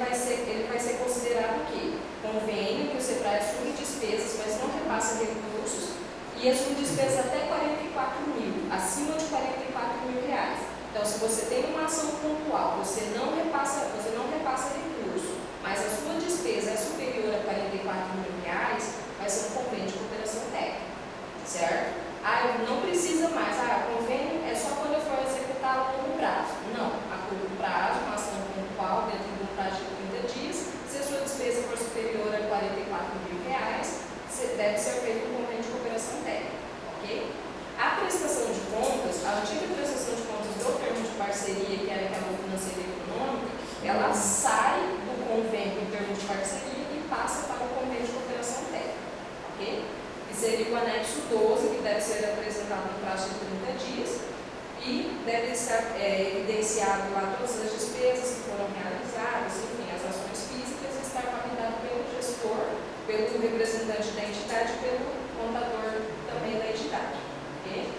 vai ser considerado o quê? Convênio que o Sebrae assume despesas, mas não repassa recursos, e assume despesas até 44 mil, acima de 44 mil reais. Então, se você tem uma ação pontual, você não repassa recurso, mas a sua despesa é superior a 44 mil reais, vai ser um convênio de cooperação técnica, certo? Não precisa mais, convênio é só quando eu for executar a longo prazo. Não, a curto prazo, uma ação pontual dentro de um prazo de 30 dias, se a sua despesa for superior a 44 mil reais, deve ser feito um convênio de cooperação técnica, ok? A prestação de contas, a antiga prestação de contas do termo de parceria, que era aquela financeira e econômica, ela sai do convênio do termo de parceria e passa para o convênio de cooperação técnica, ok? Que seria o anexo 12, que deve ser apresentado no prazo de 30 dias e deve estar evidenciado lá todas as despesas que foram realizadas, enfim, as ações físicas, e estar validado pelo gestor, pelo representante da entidade e pelo contador também da entidade. Okay?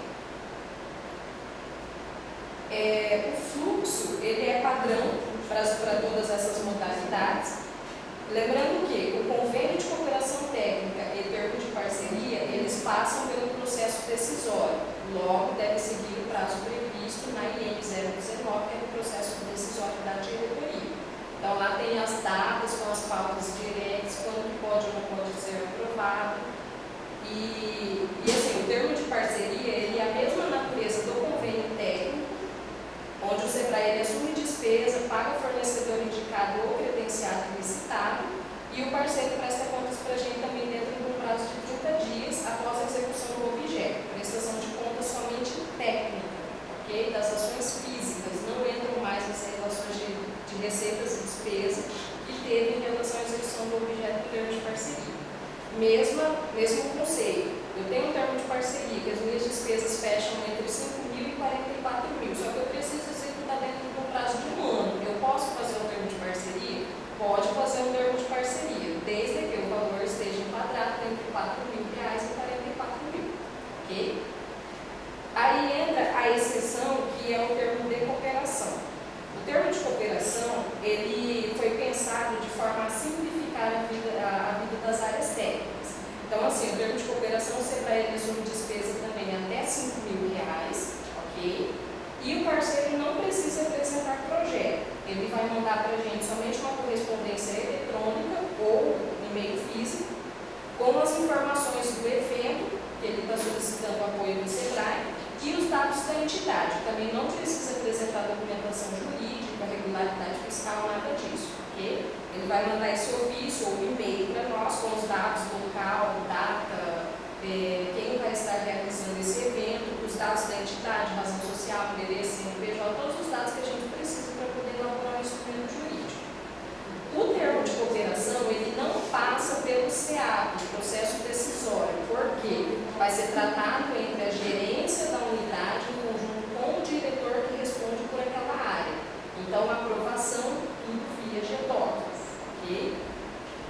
O fluxo ele é padrão para todas essas modalidades. Lembrando que o convênio de cooperação técnica e termo de parceria, eles passam pelo processo decisório. Logo, deve seguir o prazo previsto na IN 019, que é o processo decisório da diretoria. Então, lá tem as datas com as pautas diretas, quando que pode ou não pode ser aprovado. E assim, o termo de parceria, ele é a mesma natureza do convênio técnico, onde o Sebrae ele assume despesa, paga o fornecedor indicado ou credenciado e licitado, e o parceiro presta contas para a gente também dentro de um prazo de 30 dias após a execução do objeto. Prestação de contas somente técnica, ok? Das ações físicas, não entram mais nas relações de receitas e despesas que teve em relação à execução do objeto do termo de parceria. Mesmo conceito, eu tenho um termo de parceria que as minhas despesas fecham entre 5 mil e 44 mil, só que eu preciso executar dentro de um prazo de 1 ano. Eu posso fazer um termo de parceria? Pode fazer um termo de parceria, desde que o valor esteja enquadrado entre 4 mil reais e 44 mil, ok? Aí entra a exceção, que é o termo de cooperação. O termo de cooperação, ele foi pensado de forma a simplificar a vida das áreas técnicas. Então, assim, o termo de cooperação, o Sebrae assume despesa também até 5 mil reais, ok? E o parceiro não precisa apresentar projeto. Ele vai mandar para a gente somente uma correspondência eletrônica ou e-mail físico, com as informações do evento, que ele está solicitando o apoio do Sebrae, e os dados da entidade. Também não precisa apresentar documentação jurídica, regularidade fiscal, nada disso, ok? Ele vai mandar esse ofício ou e-mail para nós com os dados local, data, quem vai estar realizando esse evento, os dados da entidade, razão social, endereço, CNPJ, todos os dados que a gente precisa para poder elaborar um instrumento jurídico. O termo de cooperação, ele não passa pelo CEAP, processo decisório, porque vai ser tratado entre a gerência da unidade em conjunto com o diretor que responde por aquela área. Então, a aprovação via GDOC, ok?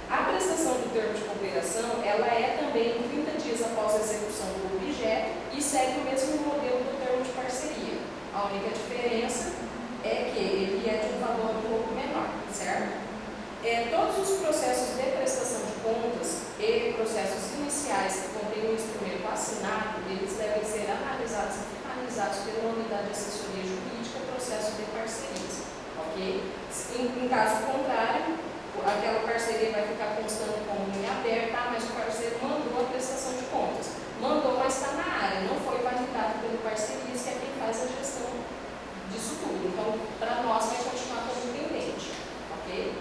A prestação do termo de cooperação, ela é também 30 dias após a execução do objeto e segue o mesmo modelo do termo de parceria. A única diferença é que ele é de um valor um pouco menor, certo? Todos os processos de prestação de contas e processos iniciais que contêm um instrumento assinado, eles devem ser analisados e finalizados pela unidade de assessoria jurídica, processo de parcerias, ok? Em caso contrário, aquela parceria vai ficar constando como em aberto, mas o parceiro mandou a prestação de contas. Mandou, mas está na área, não foi validado pelo parcerias, que é quem faz a gestão disso tudo. Então, para nós, vai continuar como pendente, ok?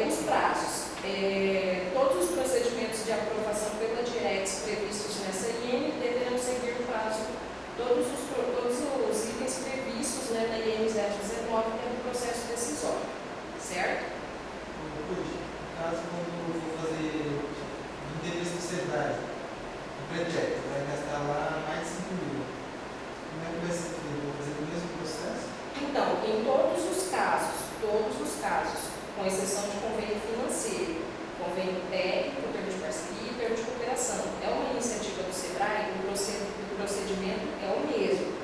Os prazos. Todos os procedimentos de aprovação pela Direx previstos nessa IN deverão seguir o prazo, todos os itens previstos, né, na IN 019, que é do processo decisório, certo? Hoje, no caso, quando eu vou fazer o endereço do SEBRAE, o projeto, vai gastar lá mais de 5 mil. Como é que vai ser feito? Vou fazer o mesmo processo? Então, em todos os casos, com exceção de convênio financeiro, convênio técnico, termo de parceria e termo de cooperação, é uma iniciativa do SEBRAE, o procedimento é o mesmo.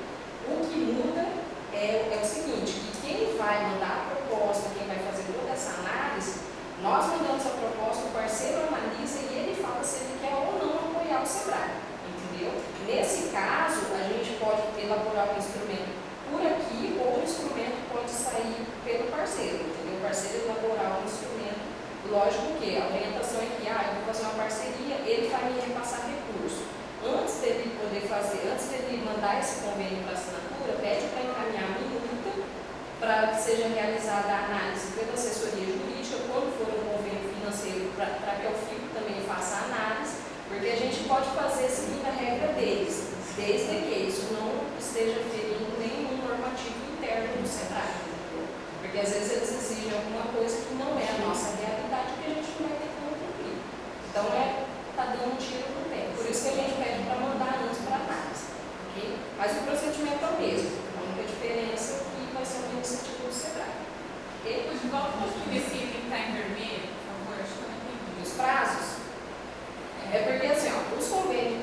O que muda é o seguinte, que quem vai mandar a proposta, quem vai fazer toda essa análise, nós mandamos a proposta, o parceiro analisa e ele fala se ele quer ou não apoiar o SEBRAE, entendeu? Nesse caso, a gente pode elaborar um instrumento por aqui ou o instrumento pode sair pelo parceiro, entendeu? O parceiro elaborar um instrumento, lógico que a orientação é que, eu vou fazer uma parceria, ele vai me repassar recurso. Antes dele poder fazer, antes dele mandar esse convênio para assinatura, pede para encaminhar a minuta para que seja realizada a análise pela assessoria jurídica, quando for um convênio financeiro, para que a UFIP também faça a análise, porque a gente pode fazer seguindo a regra deles, desde que isso não esteja ferindo nenhum normativo interno do SEBRAE, entendeu? Porque às vezes eles exigem alguma coisa que não é a nossa realidade, que a gente não vai ter como cumprir. Então, está dando um tiro no pé. Por isso que a gente pede para mandar antes para análise, ok? Mas o procedimento é o mesmo. A única diferença é que vai ser uma iniciativa do SEBRAE, ok? Hoje, volta um pouquinho desse item que está em vermelho, por favor, acho que eu não entendi. Os prazos? É porque assim, o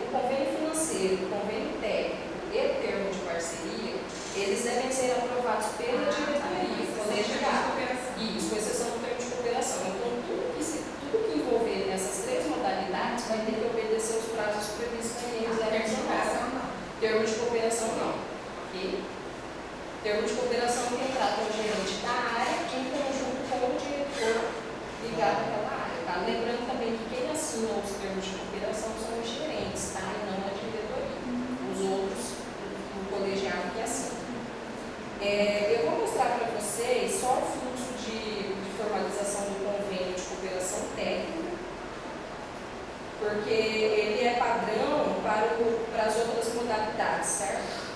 convênio financeiro, o convênio técnico e termo de parceria, eles devem ser aprovados pela diretoria, colegiada. Isso, com exceção do termo de cooperação. Então, tudo que envolver essas três modalidades vai ter que obedecer os prazos previstos na IN 019. Termo de cooperação não, ok? Termo de cooperação quem trata o gerente da área em conjunto com o diretor ligado àquela área, tá? Lembrando também que quem assina os termos de cooperação são os gerentes, tá? E não a diretoria. Os outros, o colegiado que assina. Eu vou mostrar para vocês só o fluxo de formalização do convênio de cooperação técnica, porque ele é padrão para as outras modalidades, certo?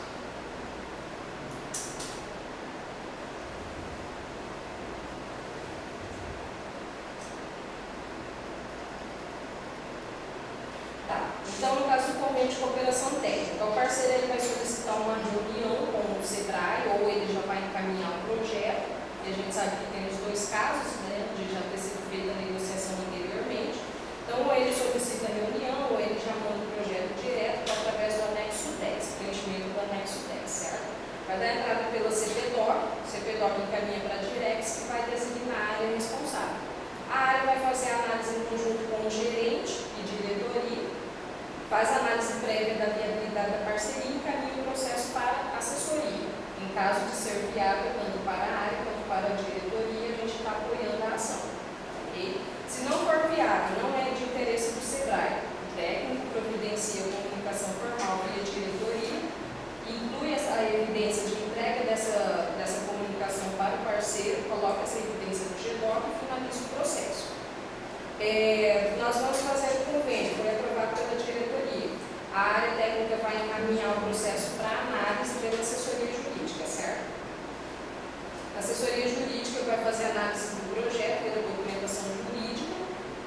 Então, no caso do convênio de cooperação técnica, o parceiro ele vai solicitar uma reunião com o SEBRAE ou ele já vai encaminhar o projeto, e a gente sabe que tem os dois casos, né, de já ter sido feita a negociação anteriormente. Então, ou ele solicita a reunião, ou ele já manda o projeto direto através do anexo 10, preenchimento do anexo 10, certo? Vai dar entrada pela CPDOC, o CPDOC encaminha para a Direx, que vai designar a área responsável. A área vai fazer a análise em conjunto com o gerente e diretoria, faz a análise prévia da viabilidade da parceria e encaminha o processo para a assessoria. Em caso de ser viável, tanto para a área quanto para a diretoria, a gente está apoiando a ação. Okay? Se não for viável, não é de interesse do SEBRAE, o técnico providencia a comunicação formal via diretoria, inclui a evidência de entrega dessa comunicação para o parceiro, coloca essa evidência no GDOC e finaliza o processo. Nós vamos fazer o convênio, foi aprovado pela diretoria. a área técnica vai encaminhar o processo para análise pela assessoria jurídica, certo? A assessoria jurídica vai fazer análise do projeto e da documentação jurídica,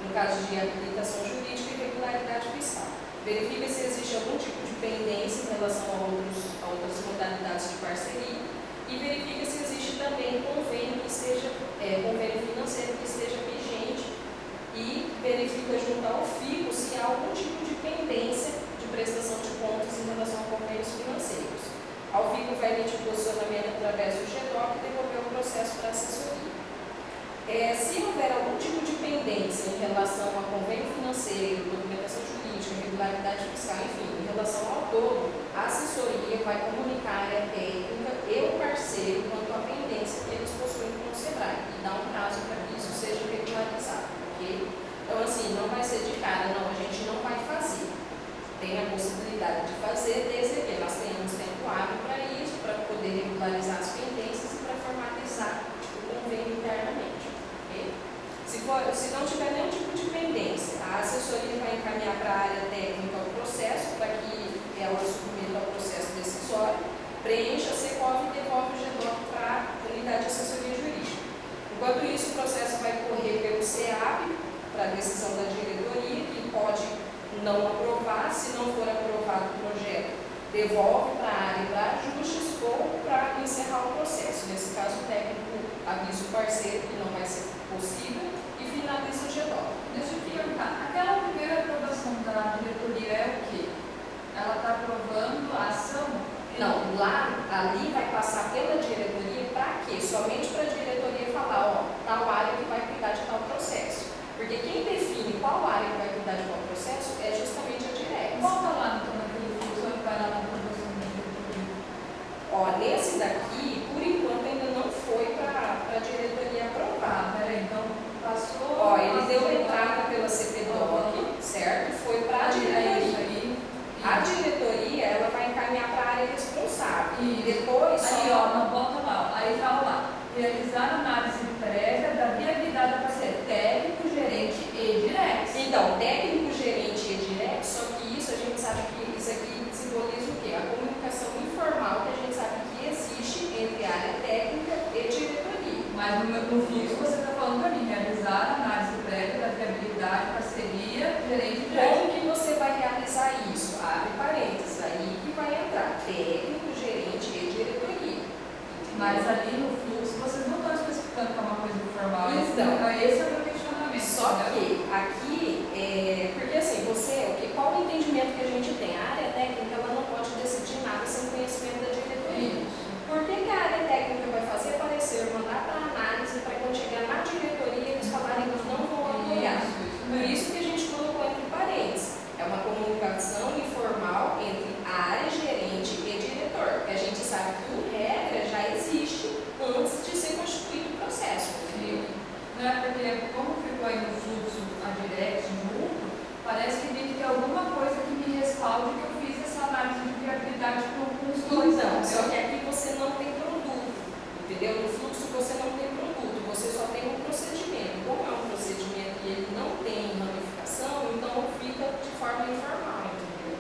no caso de habilitação jurídica e regularidade fiscal. Verifica se existe algum tipo de pendência em relação a outras modalidades de parceria e verifica se existe também convênio financeiro que esteja vigente e verifica junto ao FICO se há algum tipo de pendência de prestação de contas em relação a convênios financeiros. Ao FICO vai emitir o posicionamento através do GEDOC e devolver o processo para a assessoria. Se houver algum tipo de pendência em relação a convênio financeiro, documentação jurídica, regularidade fiscal, enfim, em relação ao todo, a assessoria vai comunicar a área técnica e o parceiro quanto à pendência que eles possuem com o SEBRAE e dar um prazo para que isso seja regularizado, ok? Então, assim, não vai ser de cara, não, a gente não vai fazer. Tem a possibilidade de fazer, desde que nós tenhamos tempo hábil para isso, para poder regularizar as pendências e para formalizar o convênio internamente. Se não tiver nenhum tipo de pendência, a assessoria vai encaminhar para a área técnica o processo, para que ela submeta ao processo decisório, preencha, secove e devolve o GEDOC para a unidade de assessoria jurídica. Enquanto isso, o processo vai correr pelo SEAP, para a decisão da diretoria, que pode não aprovar. Se não for aprovado o projeto, devolve para a área para ajustes ou para encerrar o processo. Nesse caso, o técnico avisa o parceiro que não vai ser possível e finaliza o GEDOC. Deixa eu te perguntar, aquela primeira aprovação da diretoria é o quê? Ela está aprovando a ação? Não, ali vai passar pela diretoria para quê? Somente para a diretoria falar, ó, tal área que vai cuidar de tal processo. Porque quem define qual área que vai cuidar de qual processo é justamente a Direx. Volta lá então naquele fluxo e vai lá na aprovação da diretoria. Ó, nesse daqui, por enquanto ainda não foi para a diretoria aprovar. Peraí, então passou. Ó, ele deu entrada pela CPDOC, certo? Foi para a diretoria. A diretoria, ela vai encaminhar para a área responsável. E depois aí, ó, não volta lá. Aí fala lá, realizar análise prévia da viabilidade da parceria, técnico, gerente e direto. Então, técnico, gerente e direto, só que isso a gente sabe que isso aqui simboliza o quê? A comunicação informal que a gente sabe que existe entre a área técnica e diretoria. Mas no fluxo você está falando para mim, realizar análise prévia da viabilidade, parceria, gerente e direto. Como que você vai realizar isso? Abre parênteses, aí que vai entrar técnico, gerente e diretoria. Mas ali no fluxo vocês não estão especificando que é uma coisa informal. Então, esse é o meu questionamento. Só que aqui, porque assim, qual o entendimento que a gente tem? A área técnica ela não pode decidir nada sem conhecimento da diretoria. Por que a área técnica vai fazer parecer, mandar para análise, para quando chegar na diretoria eles falarem que não vão apoiar? Por isso que a gente colocou entre parênteses. É uma comunicação informal entre área, gerente e diretor. Que a gente sabe que, em regra, já existe antes de ser constituído o processo. Não é porque, como ficou aí no fluxo a direct junto, parece que tem que ter alguma coisa que me respalde que eu fiz essa análise de viabilidade com os dois. Não, só que aqui você não tem produto, entendeu? No fluxo você não tem produto, você só tem um procedimento. Como é um procedimento e ele não tem ramificação, então fica de forma informal, entendeu?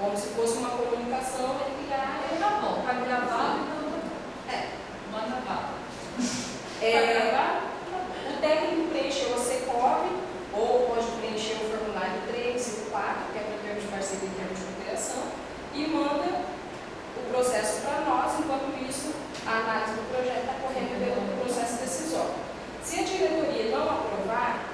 Como se fosse uma comunicação entre a área. Tá bom, tá gravado, então manda bala. Vai gravar? O técnico preencheu a SECOV, ou pode preencher o formulário 3 e o 4, que é para termos de parceria e termos de operação, e manda o processo para nós, enquanto isso a análise do projeto está correndo pelo processo decisório. Se a diretoria não aprovar,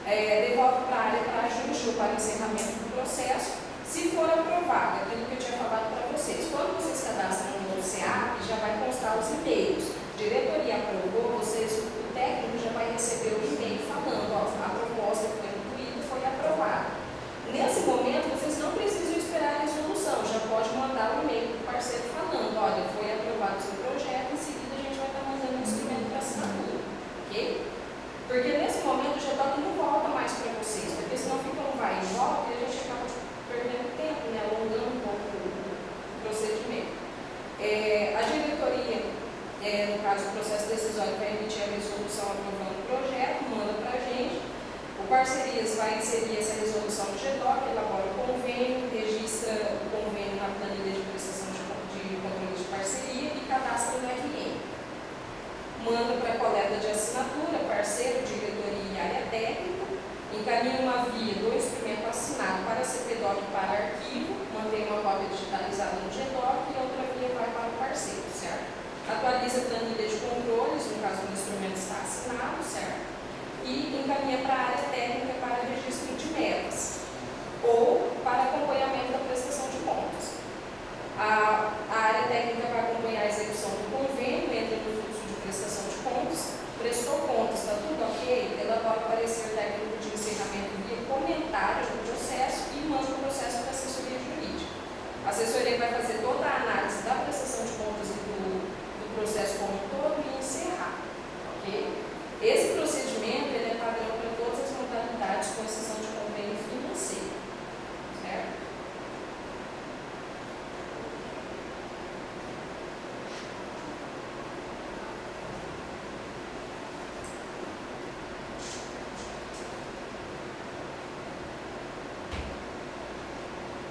devolve para a área para ajuste ou para encerramento do processo. Se for aprovado, aquilo que eu tinha falado para vocês, quando vocês cadastram no SEAP, já vai constar os e-mails. Diretoria aprovou, o técnico já vai receber o e-mail falando, ó, a proposta foi incluída, foi aprovada. Nesse momento, vocês não precisam esperar a resolução, já pode mandar um e-mail para o parceiro falando, olha, foi aprovado o seu projeto, em seguida a gente vai estar mandando um instrumento para assinatura, ok? Porque nesse momento o GEDOC não volta mais para vocês, porque senão fica um vai e volta e a gente acaba perdendo tempo, né, alongando um pouco o procedimento. A diretoria, no caso o processo decisório, vai emitir a resolução aprovando o projeto, manda para a gente. O Parcerias vai inserir essa resolução no GEDOC, elabora o convênio, registra registra o convênio na planilha de prestação de controle de parceria e cadastra no RN. Manda para coleta de assinatura, parceiro, diretoria e área técnica, encaminha uma via do instrumento assinado para a CPDOC para arquivo, mantém uma cópia digitalizada no GDOC e outra via vai para o parceiro, certo? Atualiza a planilha de controles, no caso do instrumento está assinado, certo? E encaminha para a área técnica para registro de metas ou para acompanhamento da prestação de contas. A área técnica vai acompanhar a execução do convênio, entra no fluxo de prestação de contas, prestou contas, está tudo ok, elabora o parecer técnico de encerramento via comentário do processo e manda o processo para a assessoria jurídica. A assessoria vai fazer toda a análise da prestação de contas e do processo como um todo e encerrar, ok? Esse procedimento ele é padrão para todas as modalidades, com exceção de convênio financeiro, certo?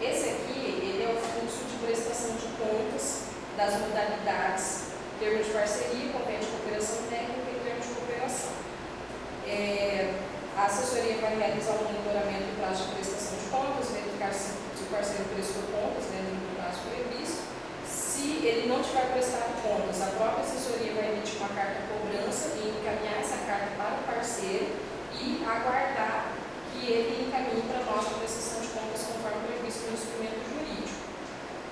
Esse aqui, ele é o fluxo de prestação de contas das modalidades, termo de parceria, convênio de cooperação técnica e termo de cooperação. A assessoria vai realizar o monitoramento do prazo de prestação de contas, verificar se o parceiro prestou contas dentro do prazo previsto. Se ele não tiver prestado contas, a própria assessoria vai emitir uma carta cobrança e encaminhar essa carta para o parceiro e aguardar que ele encaminhe para nós a prestação de contas conforme previsto no instrumento jurídico.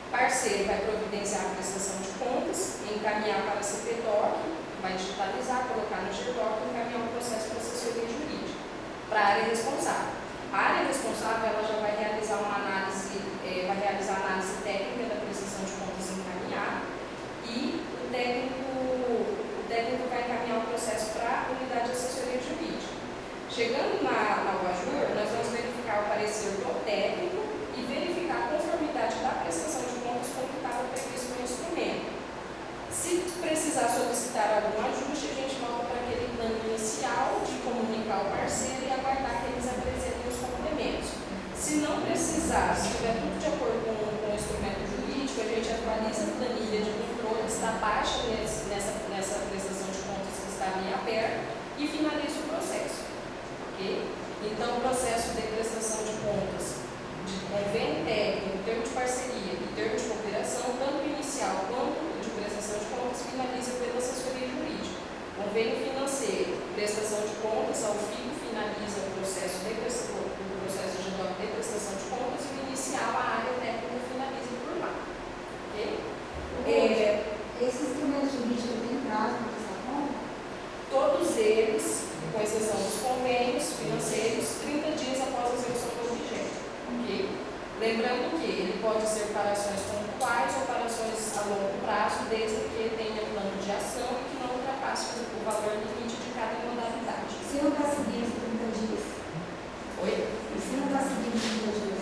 O parceiro vai providenciar a prestação de contas, encaminhar para a CPDOC, vai digitalizar, colocar no GDOC e encaminhar o processo para a assessoria jurídica, para a área responsável. A área responsável ela já vai realizar uma análise, vai realizar a análise técnica da prestação de contas encaminhada e o técnico vai encaminhar o processo para a unidade de assessoria jurídica. Chegando na UAJUR, nós vamos verificar o parecer do técnico e verificar a conformidade da prestação de contas com o que estava previsto no instrumento. Se precisar solicitar algum ajuste, a gente volta para aquele plano inicial de comunicar ao parceiro e aguardar que eles apresentem os complementos. Se não precisar, se estiver tudo de acordo com o instrumento jurídico, a gente atualiza a planilha de controle, está baixa nessa prestação de contas que está em aberto e finaliza o processo. Okay? Então, o processo de prestação de contas de convênio técnico, termo de parceria e termo de cooperação, tanto inicial quanto de prestação de contas, finaliza pela assessoria jurídica. Convênio financeiro, prestação de contas, ao fim finaliza o processo de prestação de contas e o inicial, a área técnica finaliza por lá. Okay? Esse instrumento jurídico tem prazo para prestar conta? Todos eles, com exceção dos convênios financeiros, 30 dias após a execução do objeto. Okay? Lembrando que ele pode ser para ações pontuais ou para ações a longo prazo, desde que tenha plano de ação e que não ultrapasse o valor limite de cada modalidade. Se não está seguindo os 30 dias? Oi? Se não está seguindo os 30 dias?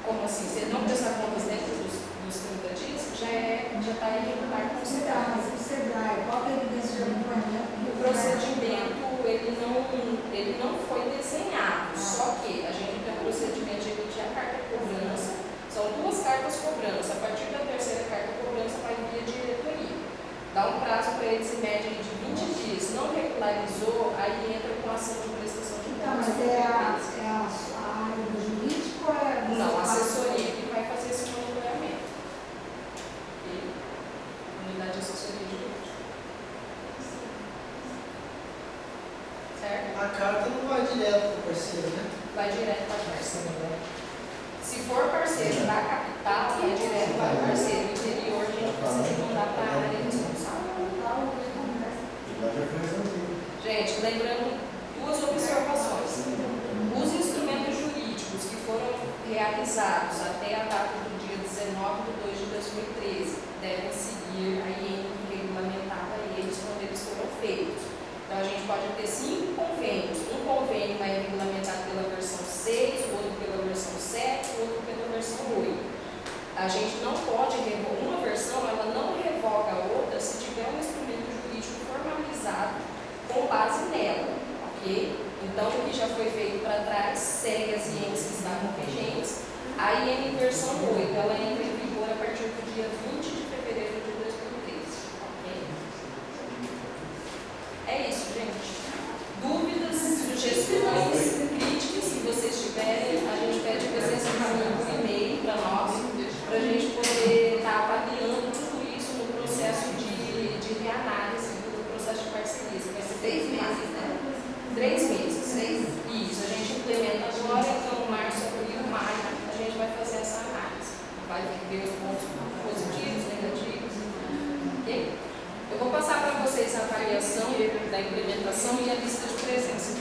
Como assim? Se ele não prestar contas dentro dos 30 dias, já está irregular com o SEBRAE. Mas o SEBRAE, qual é a evidência de acompanhamento? O procedimento, ele não foi desenhado, só que a gente tem um procedimento de emitir a carta cobrança, são 2 cartas cobrança, a partir da 3ª carta cobrança vai via diretoria. Dá um prazo para eles em média de 20 dias, não regularizou, aí entra com ação de prestação de Então, contas. mas é a área do jurídico ou é... Não, a assessoria que vai fazer esse monitoramento. Ok? Unidade de assessoria jurídica. Certo? A carta não vai direto para o parceiro, né? Vai direto para o parceiro. Se for parceiro da capital, vai direto para o parceiro. O interior, a gente precisa mandar para a área responsável. Gente, lembrando 2 observações. Os instrumentos jurídicos que foram realizados até a data do dia 19/2/2013 devem seguir a IN que regulamentava eles quando eles foram feitos. Então, a gente pode ter 5 convênios. Um convênio vai regulamentado pela versão 6, o outro pela versão 7, o outro pela versão 8. A gente não pode revogar uma versão, ela não revoga a outra se tiver um instrumento jurídico formalizado com base nela, ok? Então, o que já foi feito para trás segue as INs que estavam vigentes A IN versão 8, ela entra em vigor a partir do dia 20 de fevereiro de 2013. Ok? É isso, gente. Dúvidas, sugestões, críticas que vocês tiverem, a gente pede que vocês encaminhem por e-mail para nós, para a gente poder estar avaliando tudo isso no processo de reanálise do processo de parceria. Vai ser 3 meses, né? 3 meses. Isso, a gente implementa agora, então março, abril, maio, a gente vai fazer essa análise. Vai ver os pontos positivos, negativos. Ok? Eu vou passar para vocês a avaliação da implementação e a lista de presença.